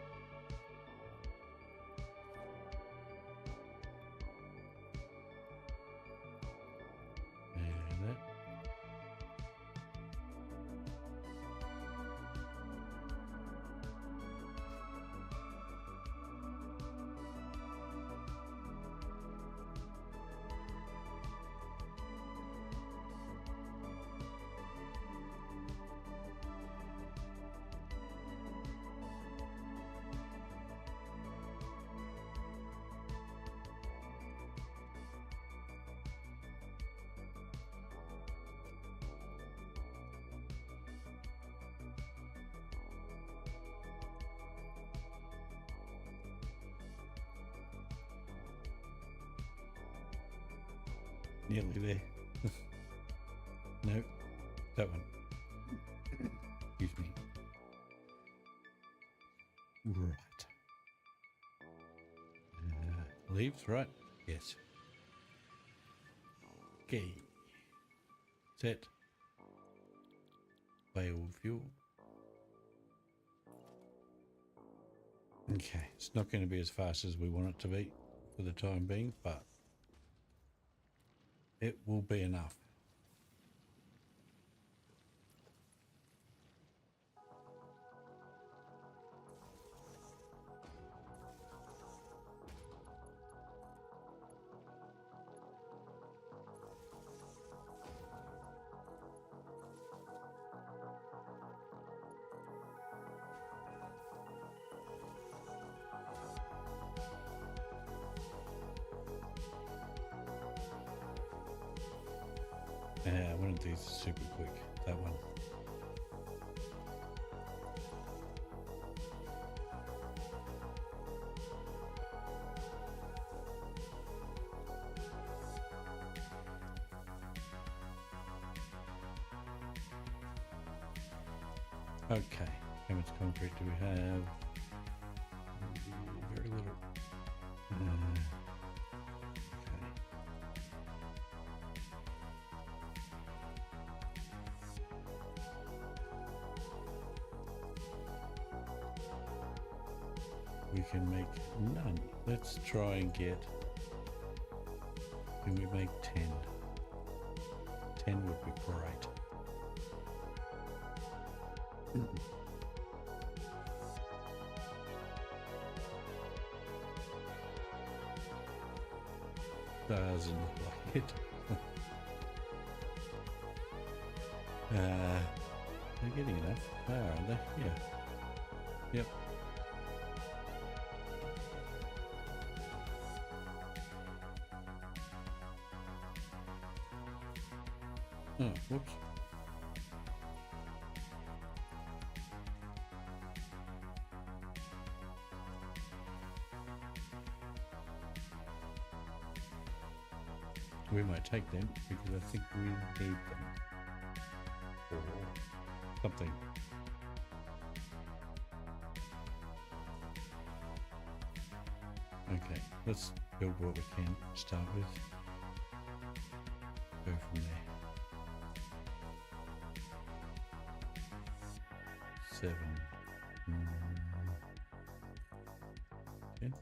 Nearly there. No, that one. Excuse me. Right. Leaves, right? Yes. Okay. Set. Bale fuel. Okay, it's not going to be as fast as we want it to be for the time being, but it will be enough. One of these is super quick, that one. Okay, how much concrete do we have? Very little. Okay. We can make none. Let's try and get, can we make 10? 10 would be great. Doesn't look like it. They're getting enough. They are, aren't they? Yeah. Yep. Oh, whoops. We might take them because I think we need them or something. Okay, let's build what we can to start with. Go from there. 7, 10.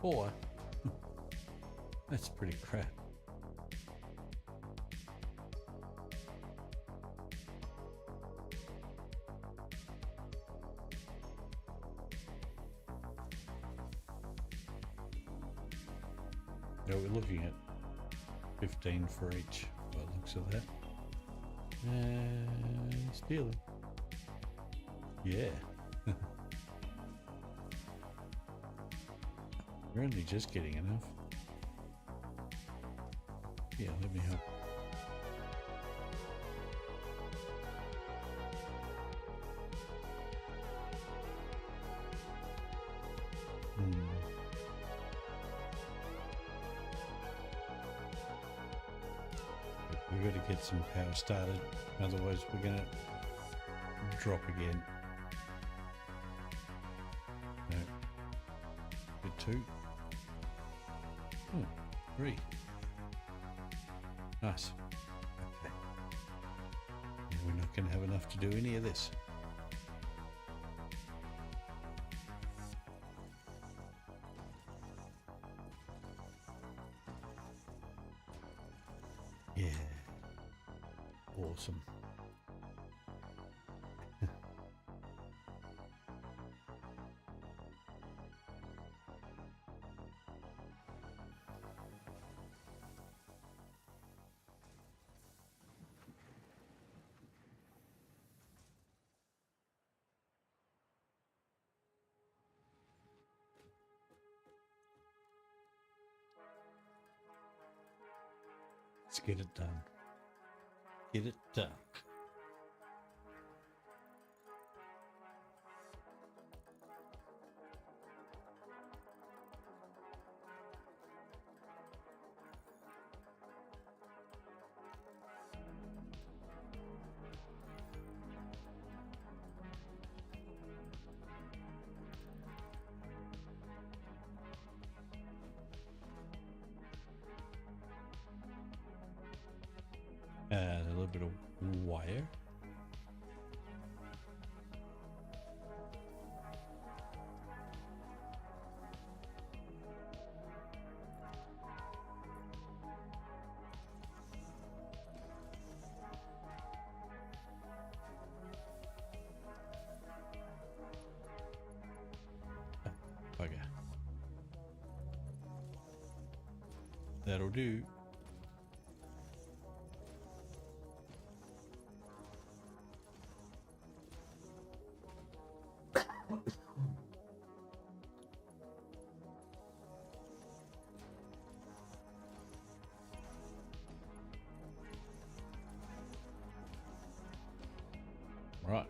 Four. That's pretty crap. No, we're looking at 15 for each by the looks of that. Stealing. Yeah. We're only just getting enough. Yeah, let me help. We've got to get some power started, otherwise we're going to drop again. No. Bit 2. Oh, 3. Nice. Okay. And we're not going to have enough to do any of this. Yeah. Awesome. Let's get it done. Get it done. A little bit of wire. Oh, bugger. That'll do. Right.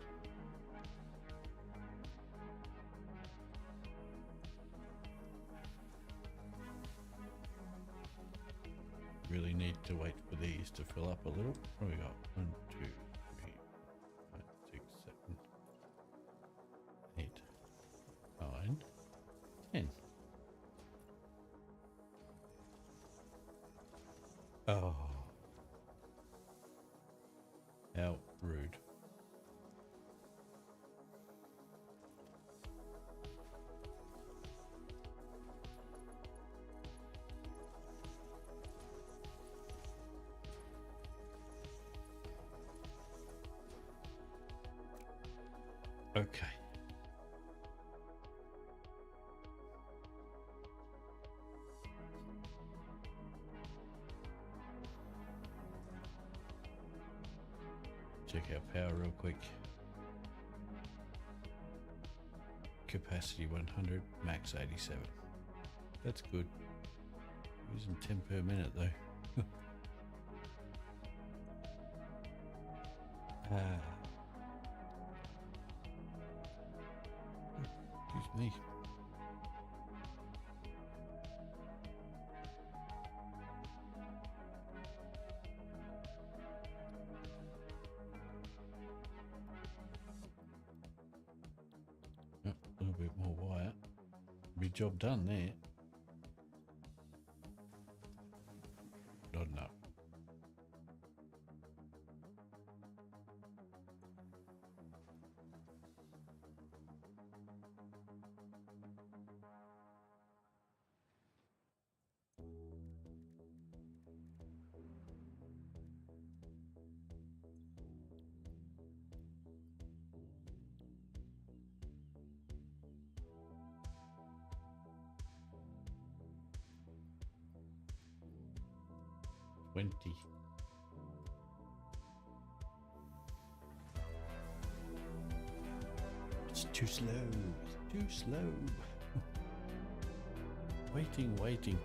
Really need to wait for these to fill up a little. What do we got? 1, 2, 3, 5, 6, 7, 8, 9, 10. Oh. How rude. Okay. Check our power real quick. Capacity 100, max 87. That's good. Using 10 per minute though. Excuse me. Oh, a little bit more wire. Be job done there. Not enough. It's too slow. It's too slow. Waiting.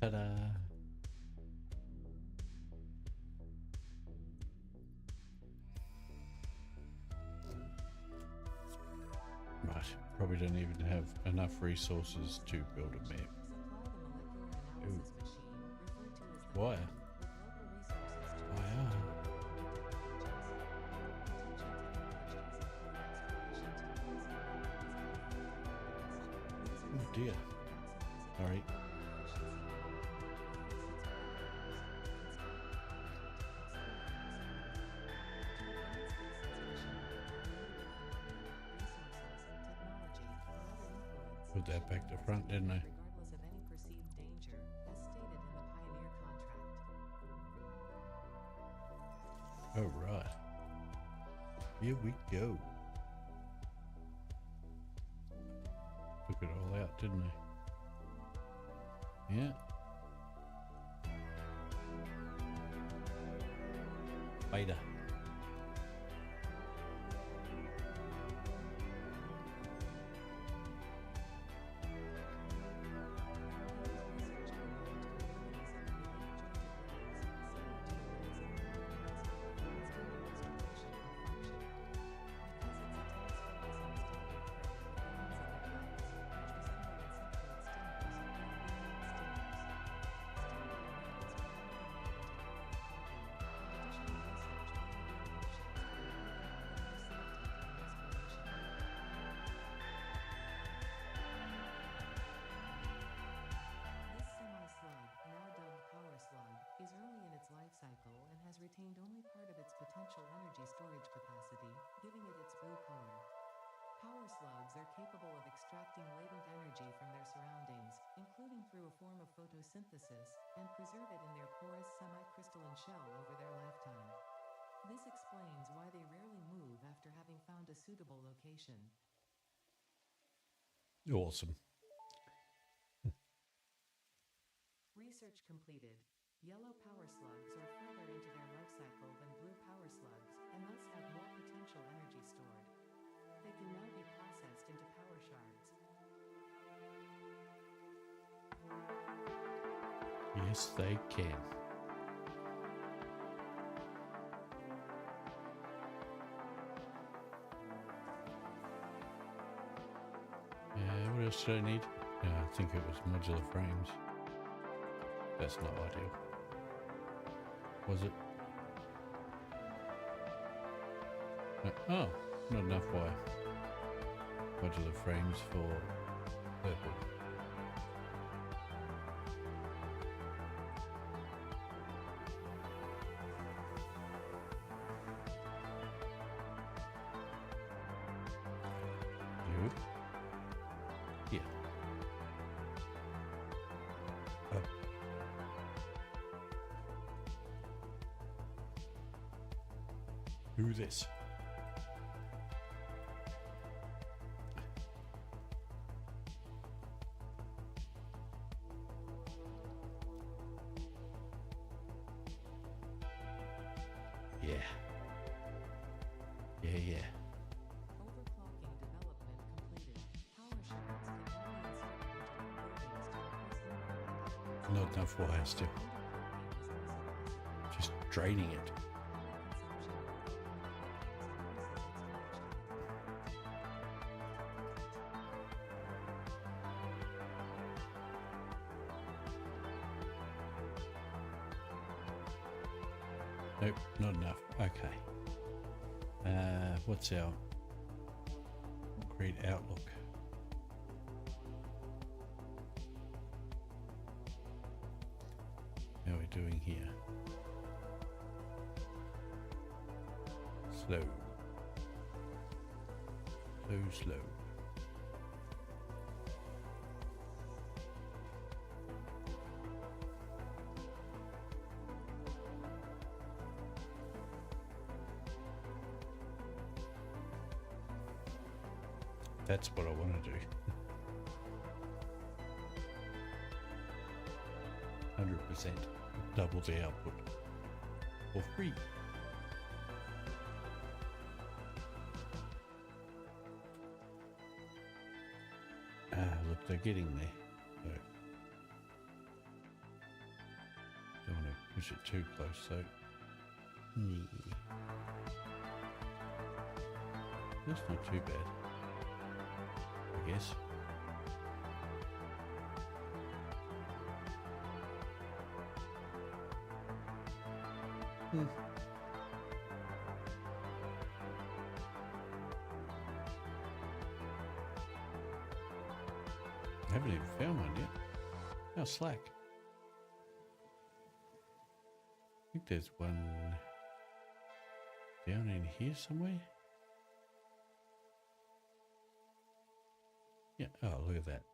Ta-da! Right, probably don't even have enough resources to build a map. Ooh. Wire. Wire. Oh dear. Sorry. put that back to front, didn't I? Regardless of any perceived danger, as stated in the Pioneer contract. Oh, right. Here we go. Took it all out, didn't I? Yeah. Beta. Is early in its life cycle and has retained only part of its potential energy storage capacity, giving it its blue color. Power slugs are capable of extracting latent energy from their surroundings, including through a form of photosynthesis, and preserve it in their porous semi-crystalline shell over their lifetime. This explains why they rarely move after having found a suitable location. Awesome. Research completed. Yellow power slugs are further into their life cycle than blue power slugs, and thus have more potential energy stored. They can now be processed into power shards. Yes, they can. What else did I need? I think it was modular frames. That's not ideal. Was it? Oh, not enough wire. Modular frames for purple. Nope. Yeah. Do this. Yeah. Yeah. Overclocking development completed. Power shards can now be inserted into all buildings to increase number and Not enough wire still. Just draining it. Nope, not enough. Okay. What's our great outlook? How are we doing here? Slow. Slow. That's what I want to do. 100%. Double the output. For free. Look, they're getting there. So, don't want to push it too close, so. That's not too bad, I guess. I haven't even found one yet. How slack. I think there's one down in here somewhere. Yeah. Oh, look at that.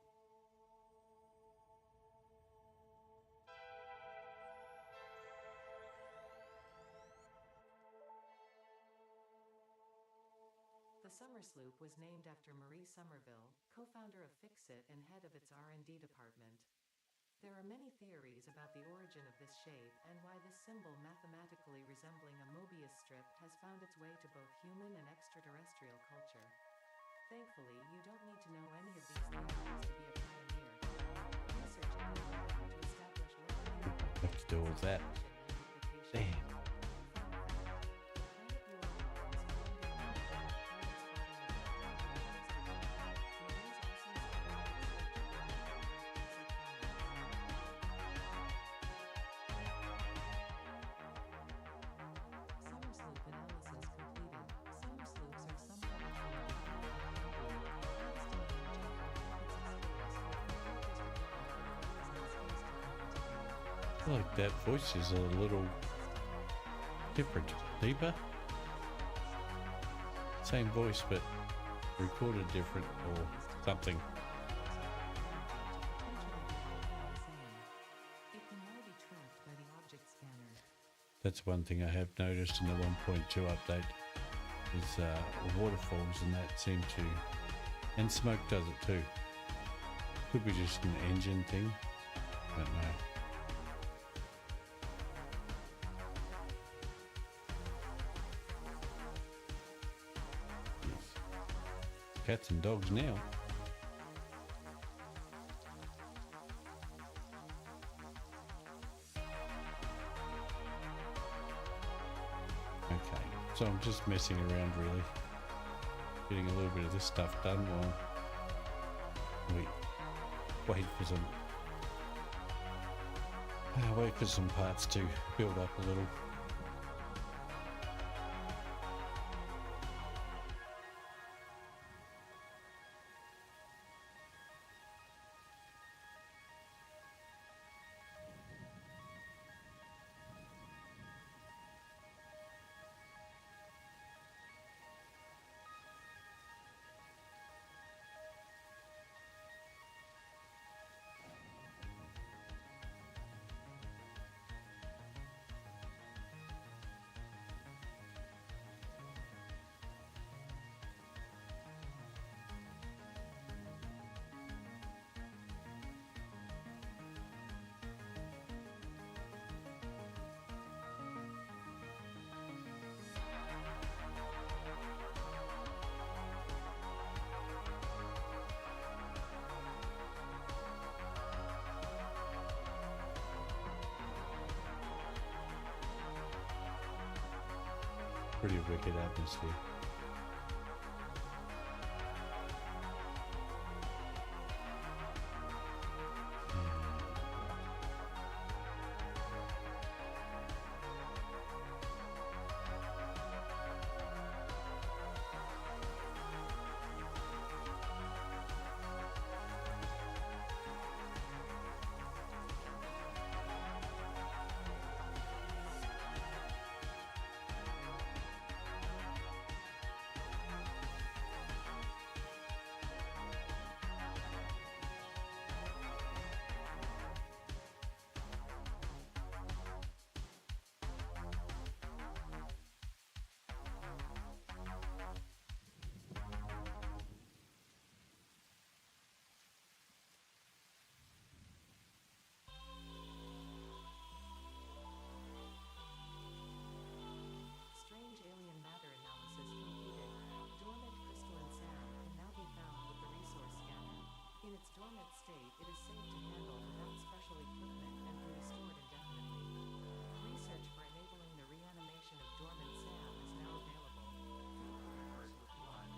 The Summer Sloop was named after Marie Somerville, co-founder of Fixit and head of its R&D department. There are many theories about the origin of this shape and why this symbol, mathematically resembling a Mobius strip, has found its way to both human and extraterrestrial culture. Thankfully, you don't need to know any of these theories to be a pioneer. Research to establish what Have to do all that. Damn. I feel like that voice is a little different, deeper. Same voice, but recorded different or something. That's one thing I have noticed in the 1.2 update is waterfalls, and that seem to, and smoke does it too. Could be just an engine thing, I don't know. Cats and dogs now. Okay, so I'm just messing around really. Getting a little bit of this stuff done while we wait for some parts to build up a little. Pretty wicked atmosphere. Strange alien matter analysis completed. Dormant crystalline sand can now be found with the resource scanner. In its dormant state, it is safe to handle without special equipment and can be stored indefinitely. Research for enabling the reanimation of dormant sand is now available. Start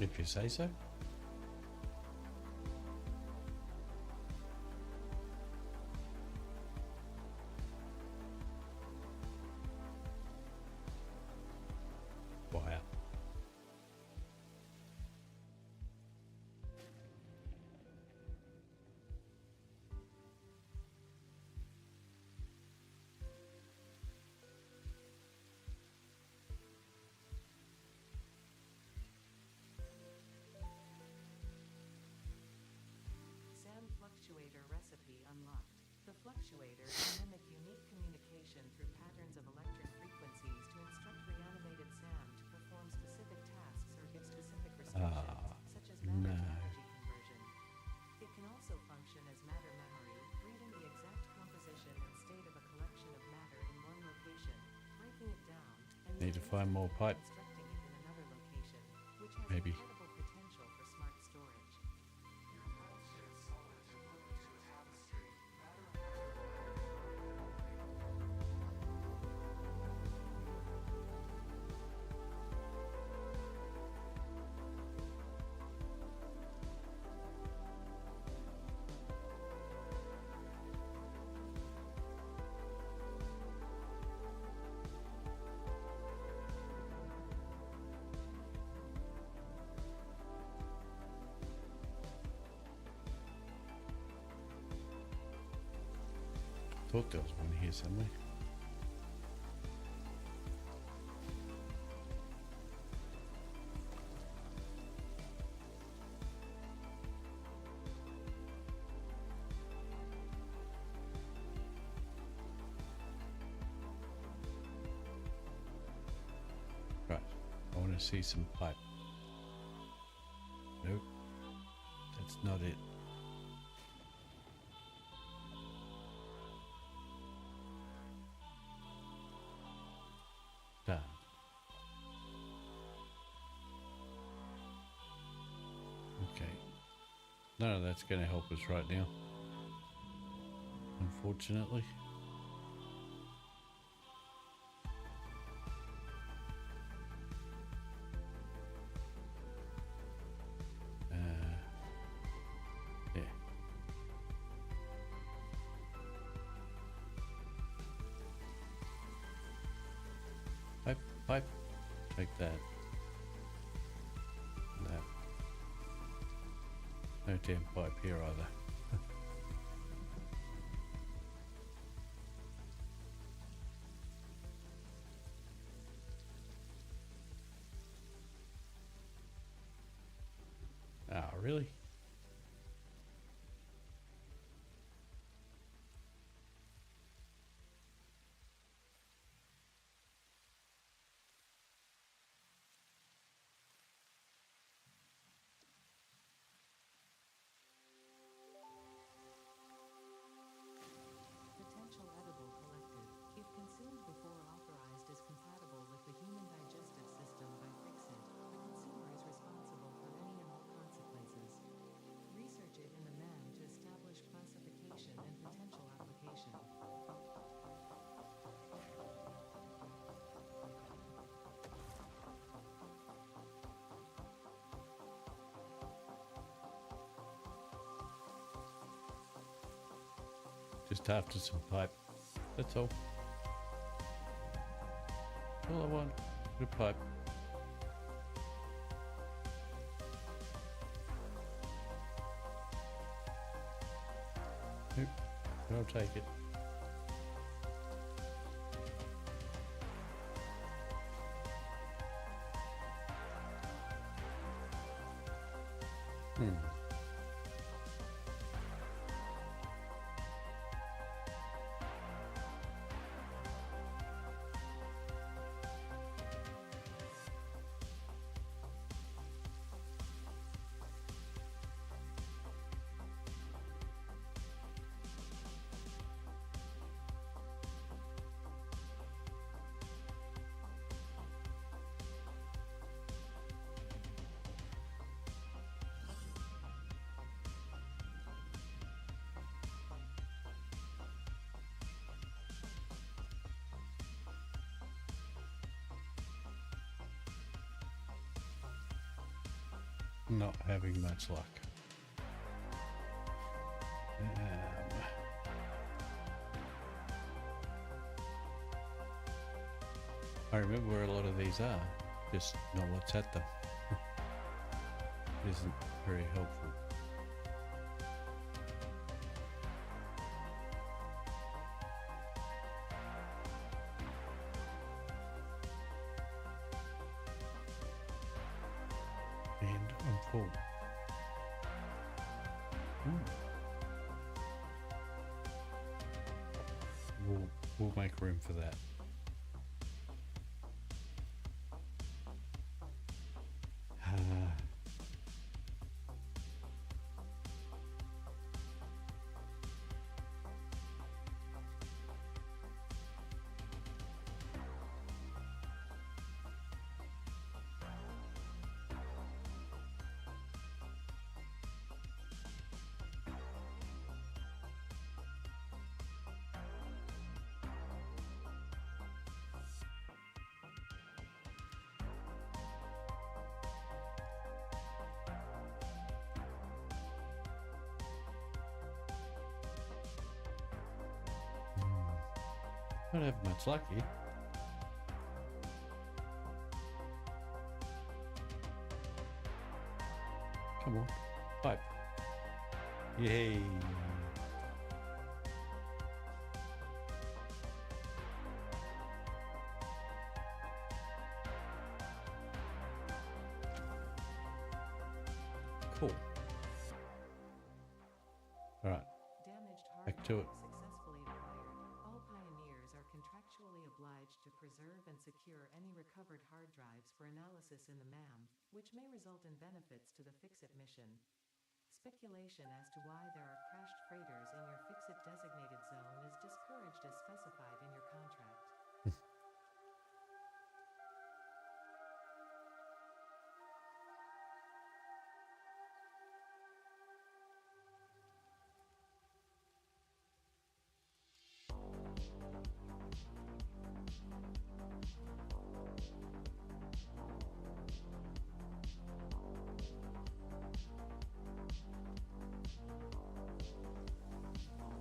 If you say so. Wow. Sand fluctuator recipe unlocked. The fluctuator can mimic unique communication through patterns of electric frequencies to instruct reanimated sand to perform specific tasks or give specific restrictions, such as matter no. to energy conversion. It can also function as matter memory, reading the exact composition and state of a collection of matter in one location, breaking it down, and Need to find more pipe. constructing it in another location, which has Maybe. incredible potential for smart storage. Thought there was one here somewhere. Right, I want to see some pipe. Nope, that's not it. Done. Okay. None of that's going to help us right now, unfortunately. Yeah. Pipe. Like that. That. No damn pipe here either. Ah, really? Potential edible collected. If consumed before authorized is compatible with the human digestive system by Fixit, the consumer is responsible for any and all consequences. Research it in the man to establish classification and potential application. Just after some pipe. That's all. All I want. Good pipe. Nope. I'll take it. not having much luck. I remember where a lot of these are, just not what's at them. It isn't very helpful. And I'm full. We'll make room for that. Not have much luck here. Come on, pipe. Yay. Cool. All right, back to it. Successfully acquired, all pioneers are contractually obliged to preserve and secure any recovered hard drives for analysis in the MAM, which may result in benefits to the Fix-It mission. Speculation as to why there are crashed freighters in your Fix-It designated zone is discouraged as specified in your contract.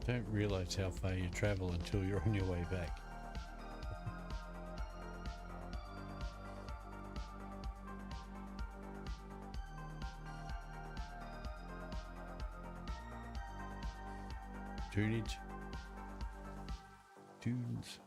Don't realise how far you travel until you're on your way back. Tunage. Tunes.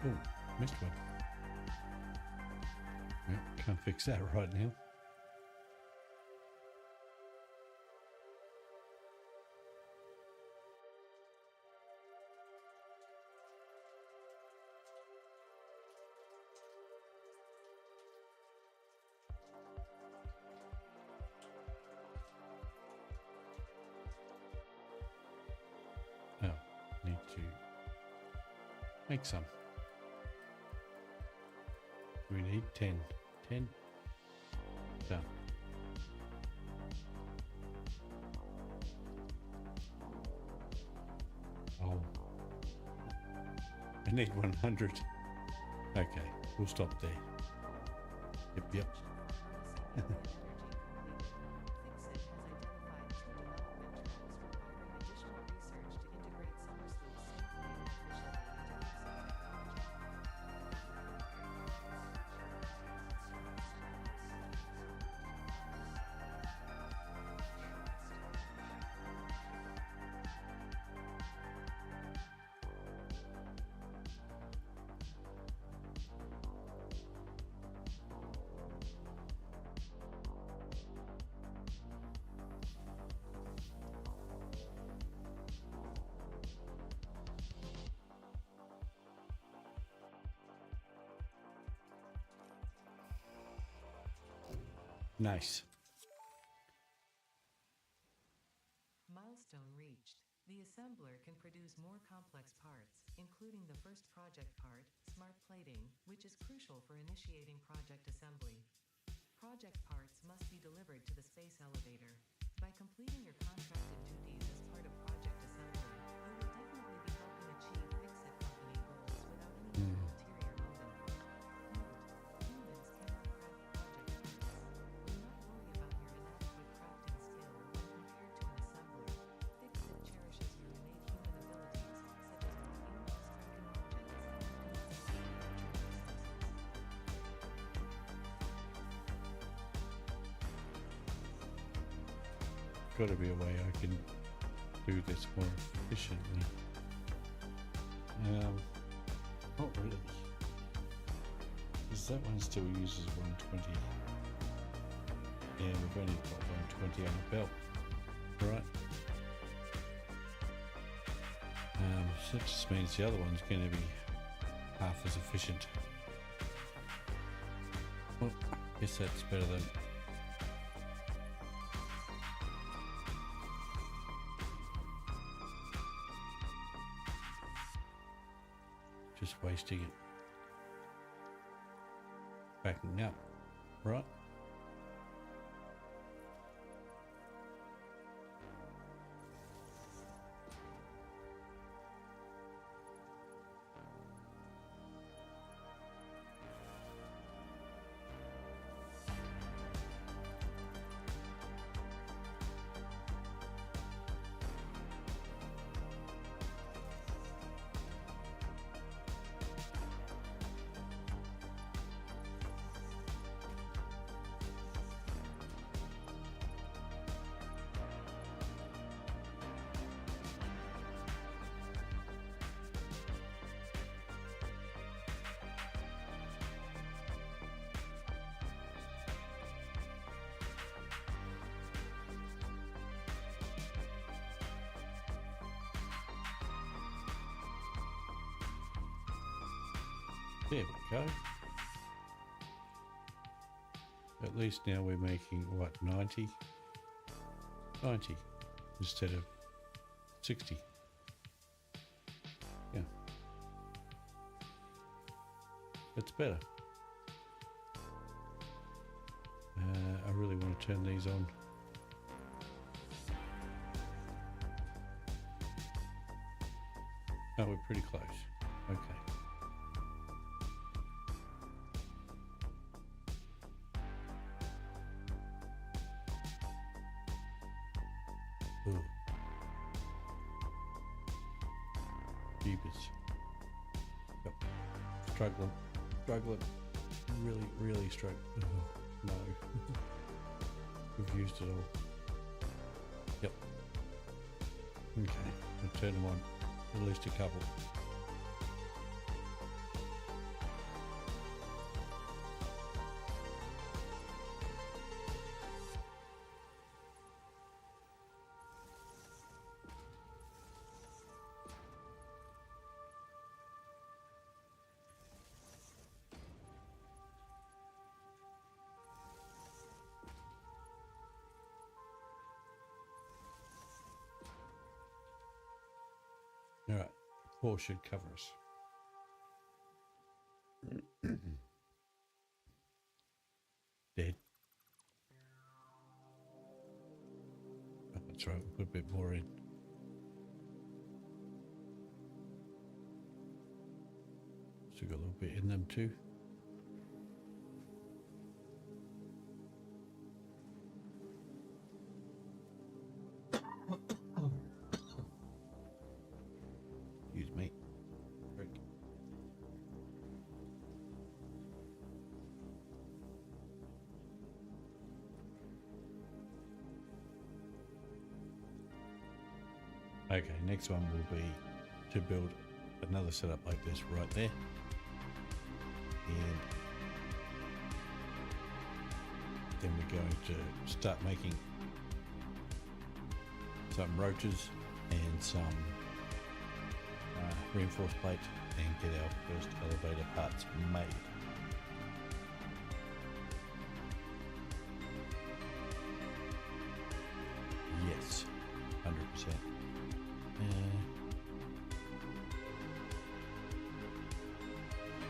Oh, missed one. Yeah, can't fix that right now. Oh, need to make some. We need 10. 10. Done. Oh. I need 100. Okay, we'll stop there. Yep. Nice. Milestone reached. The assembler can produce more complex parts, including the first project part, smart plating, which is crucial for initiating project assembly. Project parts must be delivered to the space elevator. By completing your contracted duties as part of project assembly, you will definitely be helping achieve Fix-It company goals without any ulterior motive. Note, humans cannot craft project parts. Do not worry about your inadequate crafting skill when compared to an assembler. Fix-It cherishes your innate human abilities, such as walking, striking objects, and manipulating natural resources. Got to be a way I can do this more efficiently. Not really, because that one still uses 120. Yeah, we've only got 120 on the belt, right? So that just means the other one's going to be half as efficient. Well, I guess that's better than. Just wasting it. Backing up, right? There we go. At least now we're making, what, 90? 90 instead of 60. Yeah. It's better. I really want to turn these on. Oh, we're pretty close. Okay. Ooh. Jeepers. Yep. Struggling. Really struggling. Oh, no. We've used it all. Yep. Okay. I'll turn them on. At least a couple. All right, 4 should cover us. Dead. Oh, that's right, we'll put a bit more in. Still got a little bit in them too. Excuse me. Drink. Okay, next one will be to build another setup like this right there. And then we're going to start making some roaches and some reinforced plate and get our first elevator parts made.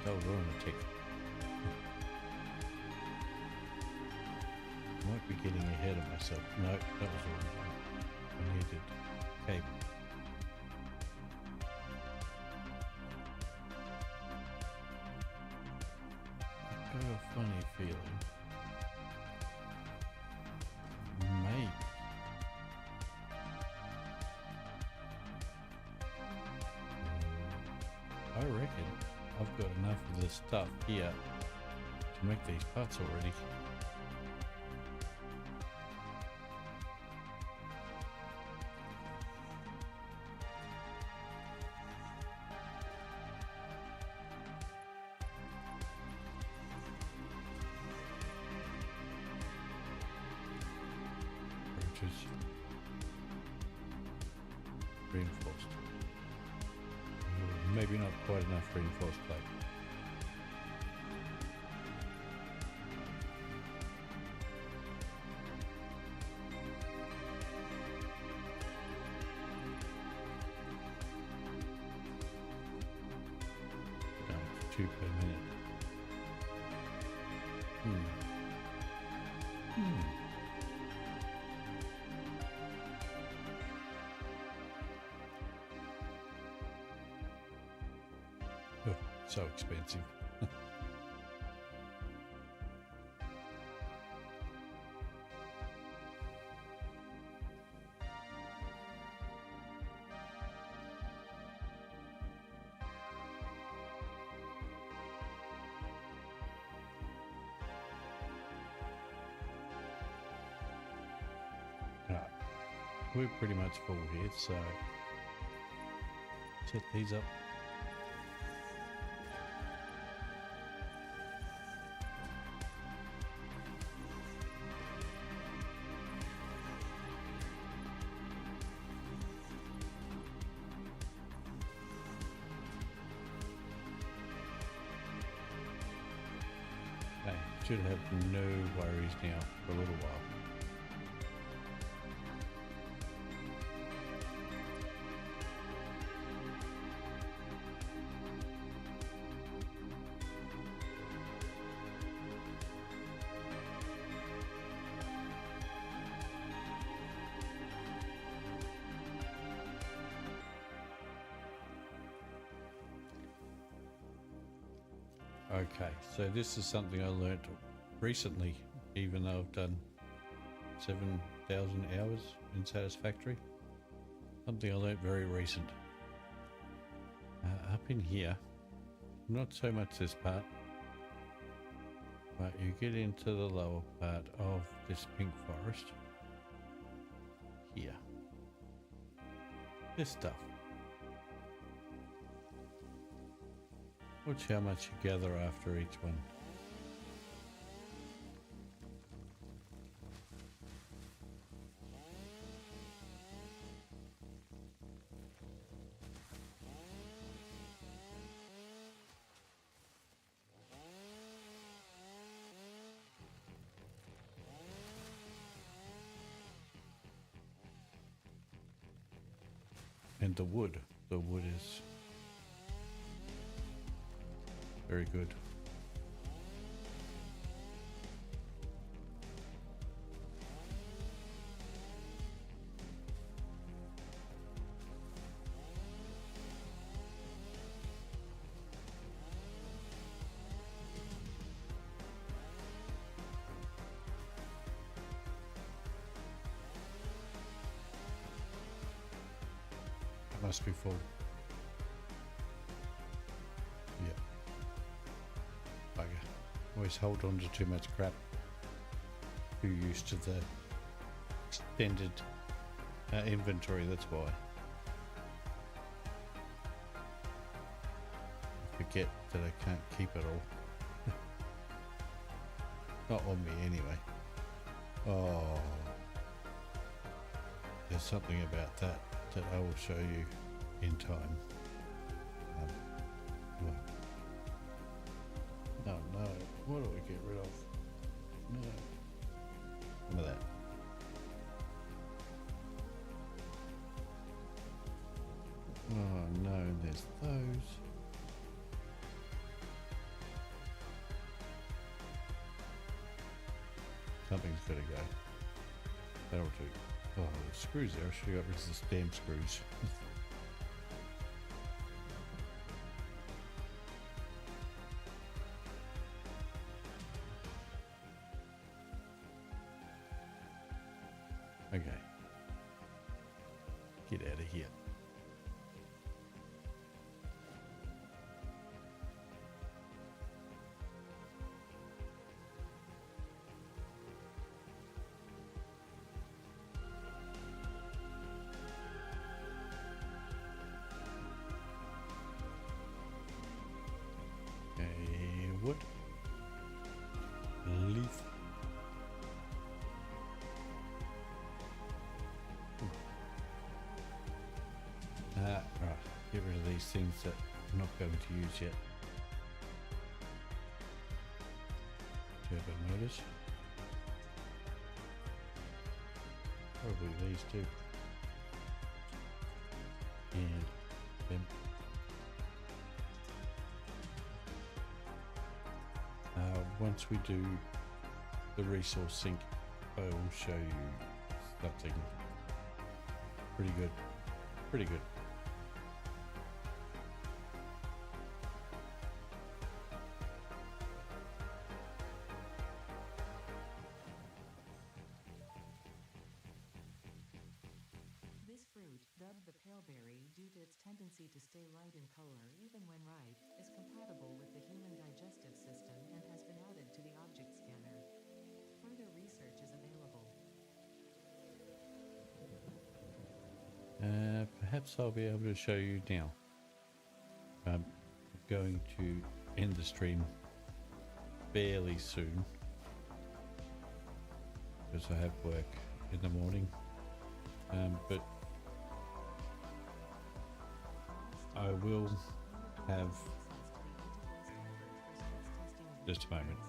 Oh, we're on a tick. Might be getting ahead of myself. No, that was all. I needed cable. I've got a funny feeling. Maybe. I reckon I've got enough of this stuff here to make these parts already. Which is reinforced. Maybe not quite enough reinforced plate. Down to 2 per minute. Oh, so expensive. Right. We're pretty much full here, so set these up. Okay, should have no worries now for a little while. Okay, so this is something I learnt recently, even though I've done 7,000 hours in Satisfactory. Something I learnt very recent. Up in here, not so much this part, but you get into the lower part of this pink forest. Here. This stuff. Watch how much you gather after each one. And the wood is very good. It must be full. Yeah. Bugger. Always hold on to too much crap. Too used to the extended inventory, that's why. I forget that I can't keep it all. Not on me anyway. Oh. There's something about that I will show you in time. No, what do we get rid of? No. Some of that. Oh no, there's those. Something's got to go. That'll do. Oh, the screws there. I should have got rid of the damn screws. Okay. Get out of here. Wood. Leaf. Right. Get rid of these things that I'm not going to use yet. Turbo motors. Probably these two. And them. Once we do the resource sink, I will show you something pretty good. Pretty good. This fruit, dubbed the pale berry due to its tendency to stay light in color even when ripe, is compatible with the human digestive system and has been added to the object scanner. Further research is available. Perhaps I'll be able to show you now. I'm going to end the stream fairly soon because I have work in the morning, but I will have just a moment.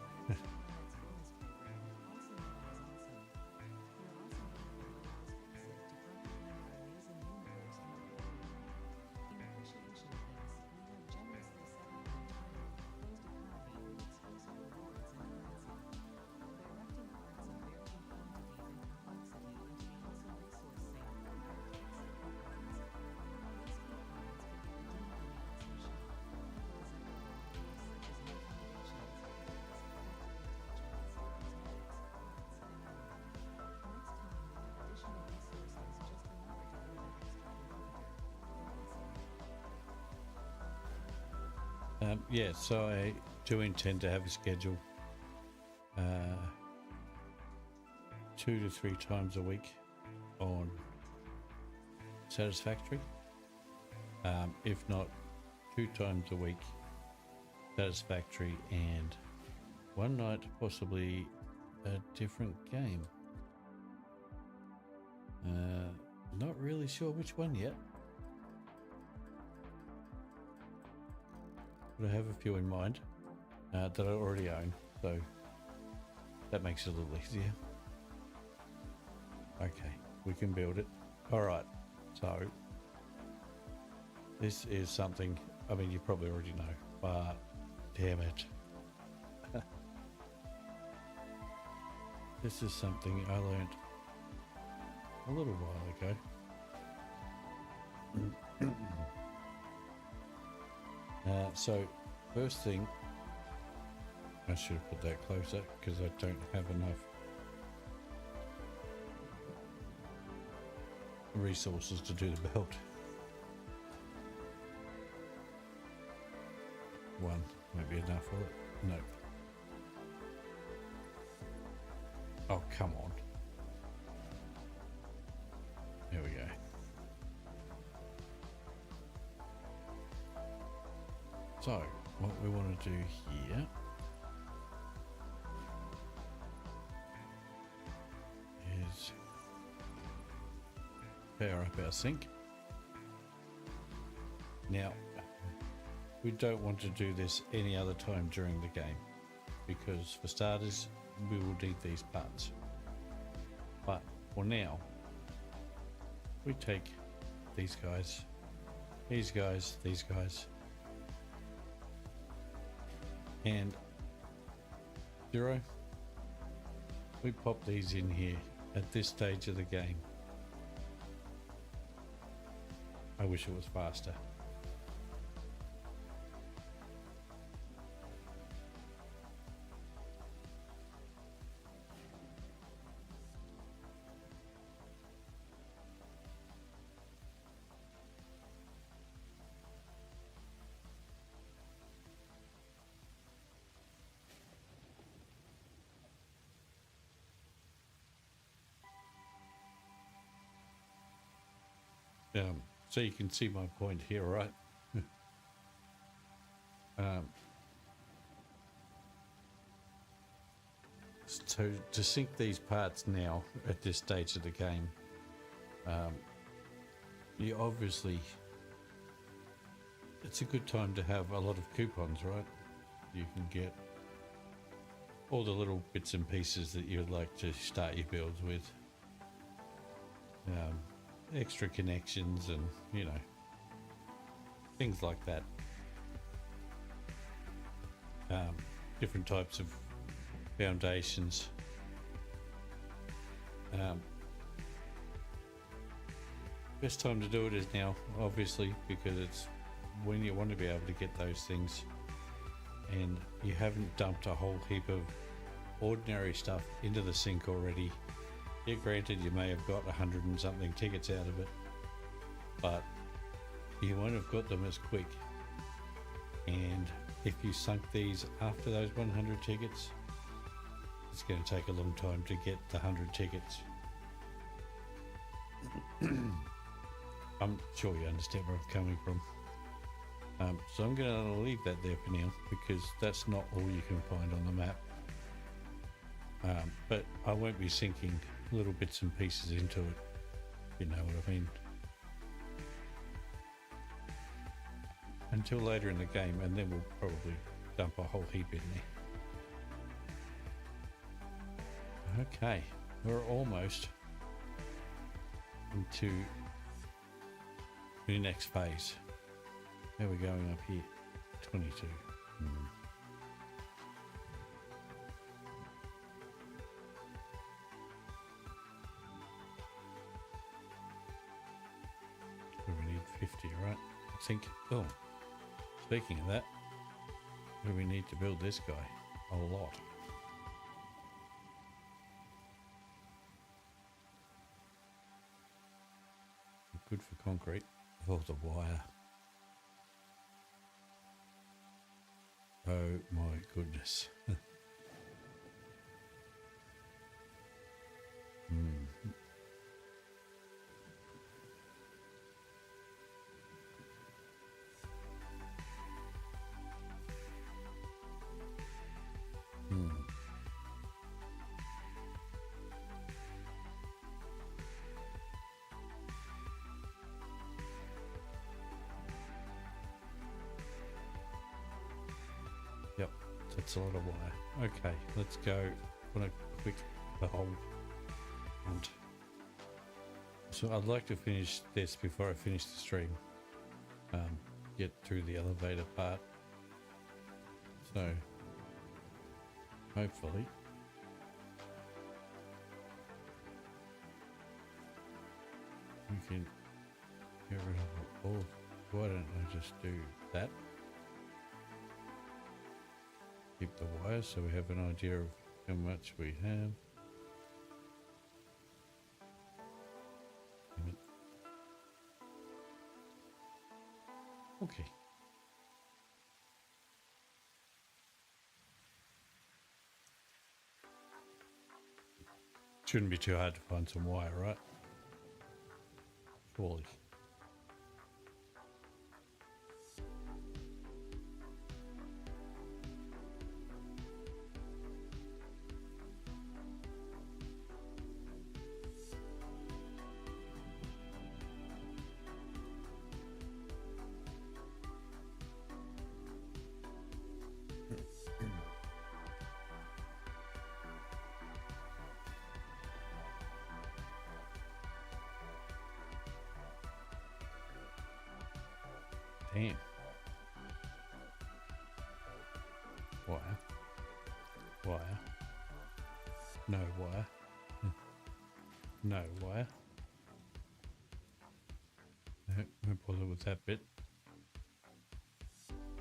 Yeah, so I do intend to have a schedule 2 to 3 times a week on Satisfactory. If not 2 times a week Satisfactory, and one night possibly a different game. Not really sure which one yet. But I have a few in mind that I already own, so that makes it a little easier. Okay, we can build it. Alright, so this is something, I mean, you probably already know, but damn it. This is something I learned a little while ago. So first thing, I should have put that closer because I don't have enough resources to do the belt. One might be enough for it. No. Oh, come on. There we go. So, what we want to do here is power up our sink. Now, we don't want to do this any other time during the game because, for starters, we will need these parts. But for now, we take these guys, these guys, these guys, and 0, we pop these in here at this stage of the game. I wish it was faster. So you can see my point here, right? So to sync these parts now at this stage of the game, you obviously, it's a good time to have a lot of coupons, right? You can get all the little bits and pieces that you'd like to start your builds with. Extra connections and, you know, things like that. Different types of foundations. Best time to do it is now, obviously, because it's when you want to be able to get those things and you haven't dumped a whole heap of ordinary stuff into the sink already. Yeah, granted, you may have got 100 and something tickets out of it, but you won't have got them as quick. And if you sunk these after those 100 tickets, it's going to take a long time to get the 100 tickets. I'm sure you understand where I'm coming from. So I'm going to leave that there for now, because that's not all you can find on the map. But I won't be sinking little bits and pieces into it, you know what I mean, until later in the game, and then we'll probably dump a whole heap in there. Okay, we're almost into the next phase. How are we going up here? 22. We need 50, right? I think. Oh, speaking of that, what do we need to build this guy? A lot. Good for concrete. Oh, the wire. Oh my goodness. Yep, that's a lot of wire. Okay, let's go on a quick hole. And so I'd like to finish this before I finish the stream. Get through the elevator part. So hopefully we can get rid of all. Why don't I just do that? Keep the wires so we have an idea of how much we have. Okay. Shouldn't be too hard to find some wire, right? Surely. Damn. Wire. Wire. No wire. No wire. No, won't bother with that bit.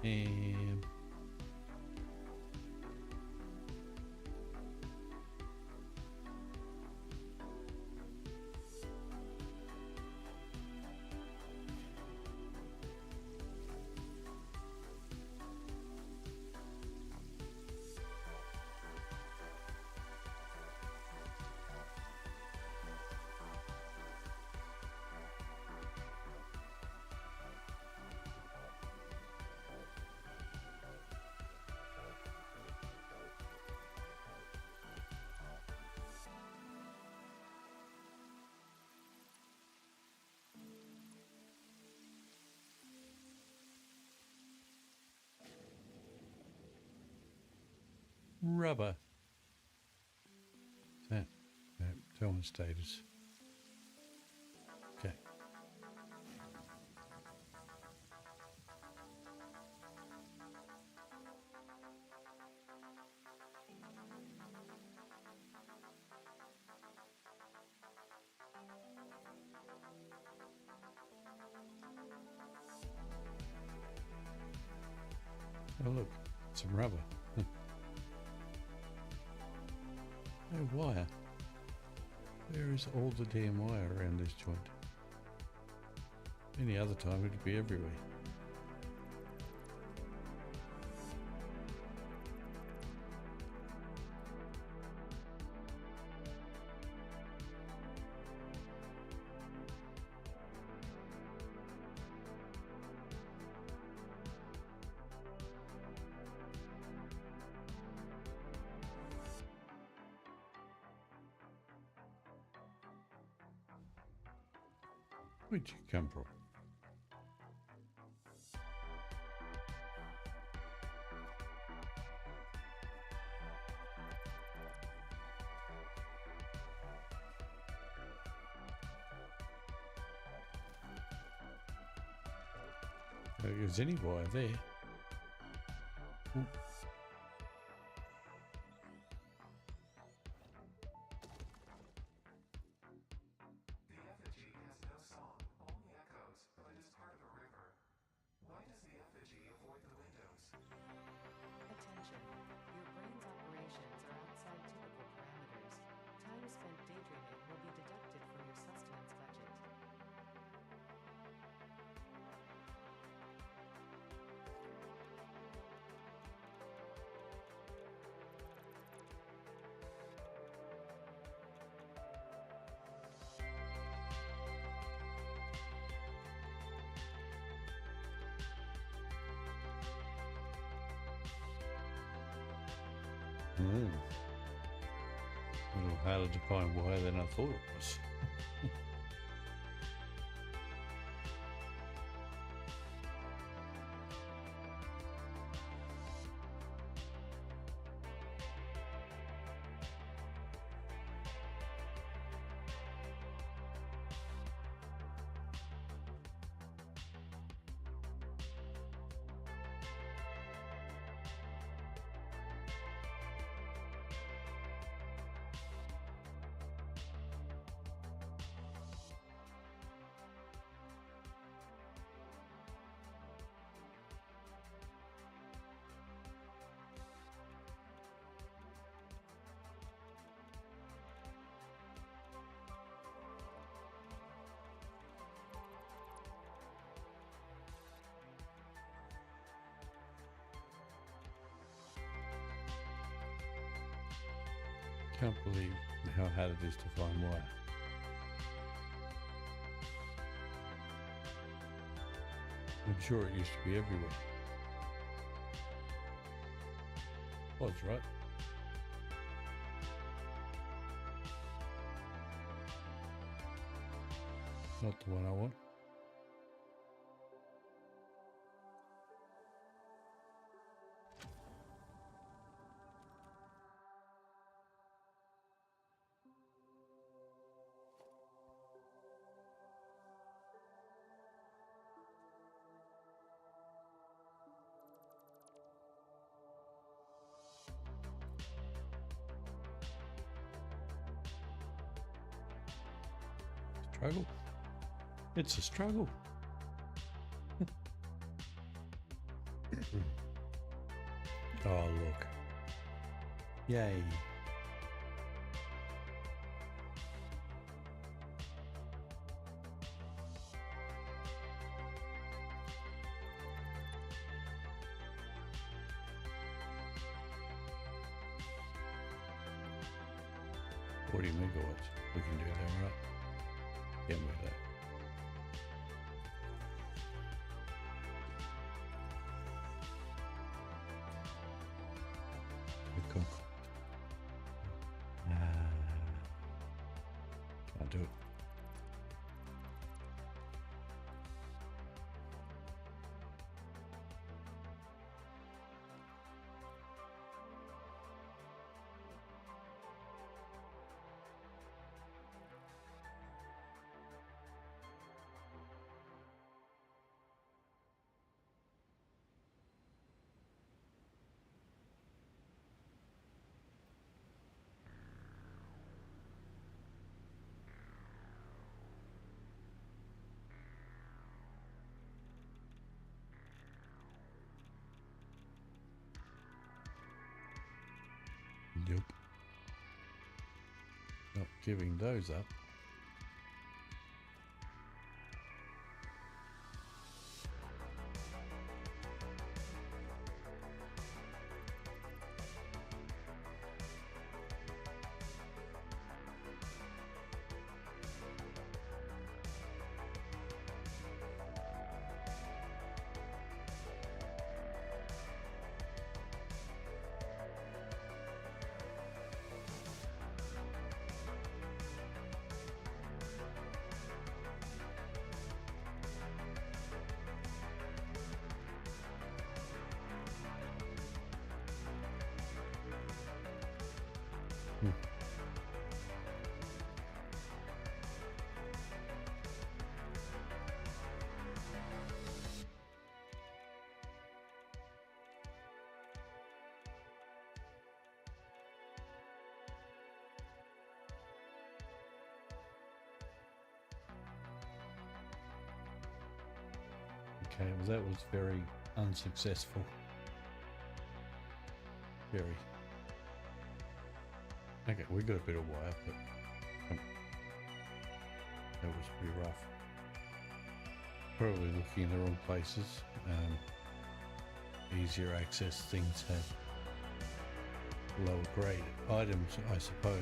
And rubber. That no, tell on status. Okay. Oh look, some rubber. No wire. Where is all the damn wire around this joint? Any other time it'd be everywhere. Where'd you come from? There's any wire there. Ooh. The effigy has no song, only echoes, but is part of a river. Why does the effigy avoid the windows? Attention. Your brain's operations are outside typical parameters. Time spent daydreaming will be deducted from your sustenance budget. A little harder to find wire than I thought it was. Can't believe how hard it is to find wire. I'm sure it used to be everywhere. Was right. Not the one I want. struggle. It's a struggle. Oh, look. Yay. $40 megawatts. We can do that, right? Yeah, we're there. Can't do it. Nope. Not giving those up. Okay, well that was very unsuccessful. Very. Okay, we got a bit of wire, but that was pretty rough. Probably looking in the wrong places. Easier access things have lower grade items, I suppose.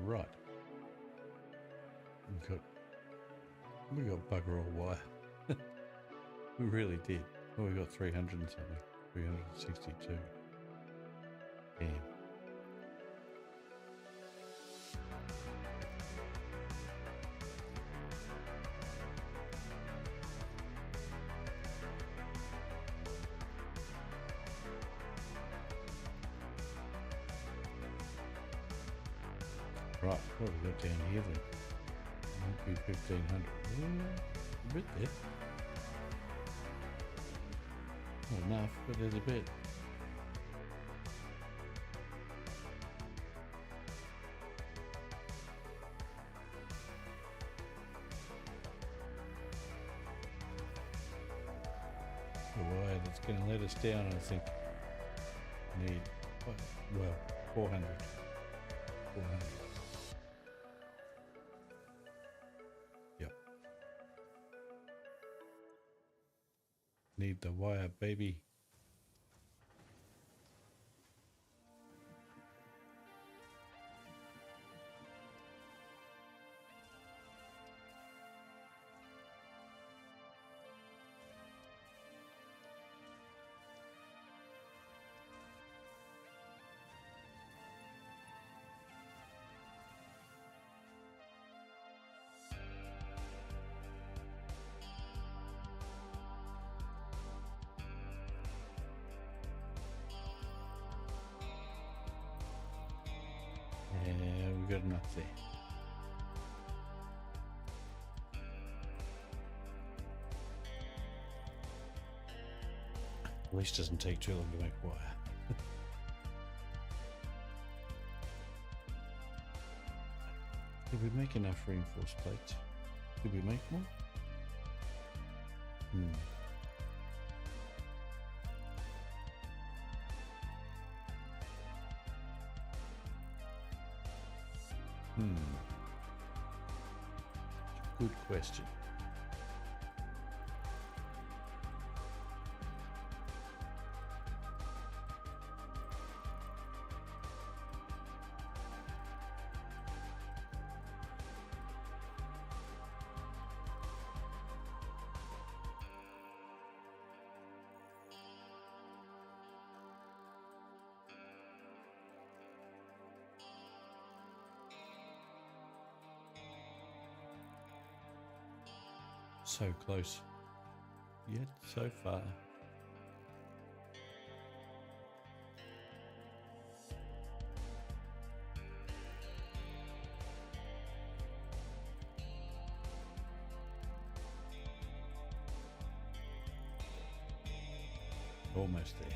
Right. We got bugger all wire. We really did. Well, we got 300 and something. 362. Damn. Right, what have we got down here then? Might be 1500. A bit there. Not enough, but there's a bit. The wire that's going to let us down, I think. Need, well, 400. 400. Yep. Need the wire, baby. we've got enough there. At least it doesn't take too long to make wire. Did we make enough reinforced plates? Did we make more? Good question. So close, yet so far. Almost there.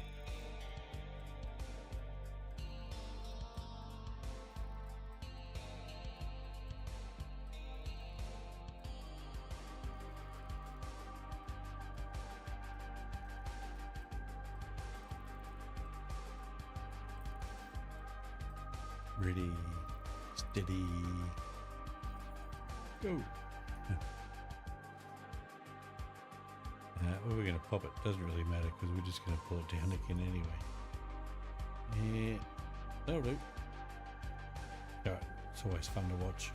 Ready, steady, go. Well, we're going to pop it. Doesn't really matter because we're just going to pull it down again anyway. Yeah, that'll do. Alright, it's always fun to watch.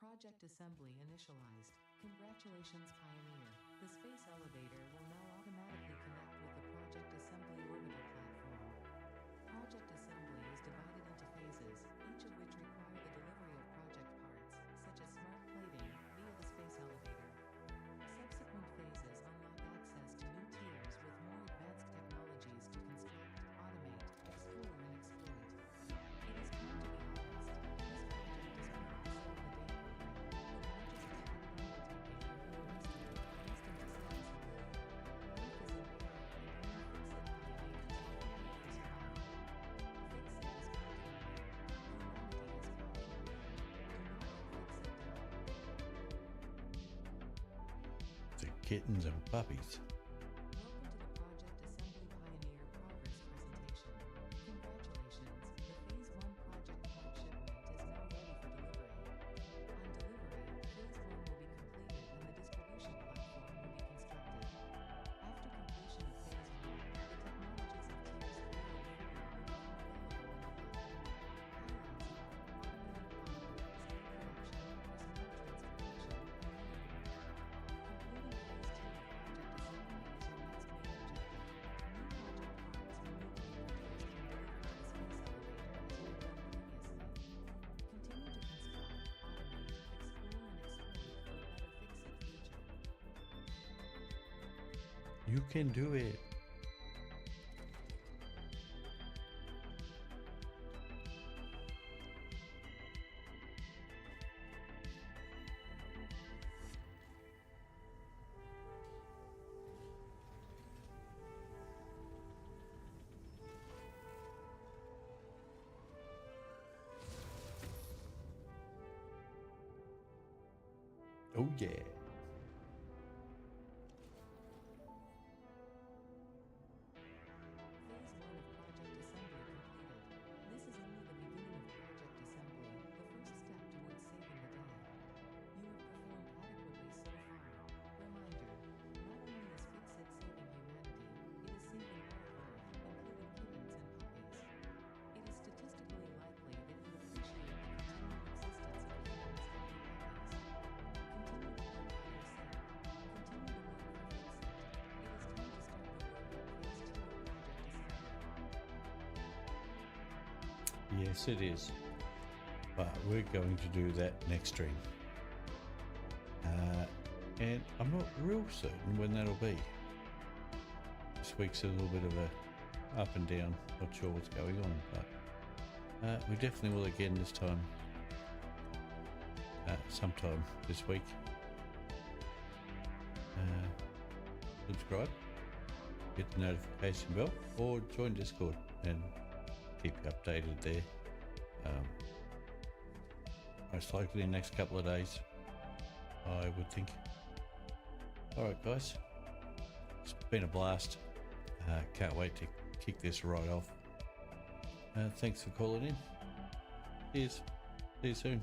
Project assembly initialized. Congratulations, Pioneer. The space elevator will now automatically connect with the Project Assembly orbital platform. Project assembly is divided into phases, each of which require the delivery of project parts, such as smart plating, via the space elevator. Subsequent phases unlock access to new tiers with more advanced technologies to construct, automate, explore, and exploit. It is time to be honest. This project is more than setting the date program, but an interesting prototyping and realistic, instant to satisfy. Life is in peril and only fix-it pioneers will prepare for survival. Fix-it is continuing. Humanity is powerful. Do not let fix-it down. The kittens and puppies. Welcome to the Project Assembly Pioneer Progress Presentation. Congratulations, the Phase 1 project part shipment is now ready for delivery. On delivery, Phase 1 will be completed and the distribution platform will be constructed. After completion of Phase 1, the technologies of Tiers 3 and 4 will become available in the hub. Highlights are automated power, speed production, personnel transformation, and many more. Completing Phase 2 of Project Assembly is your next main objective. New project parts or new capabilities can be delivered to the space elevator as you have done previously. Continue to construct, automate, explore, and exploit for a better fix-it future. You can do it. Oh yeah. Yes, it is. But we're going to do that next stream. And I'm not real certain when that'll be. This week's a little bit of a up and down. Not sure what's going on, but we definitely will again this time. Sometime this week. Subscribe, hit the notification bell, or join Discord and keep you updated there. Most likely in the next couple of days, I would think. Alright guys, it's been a blast. Can't wait to kick this right off. Thanks for calling in. Cheers. See you soon.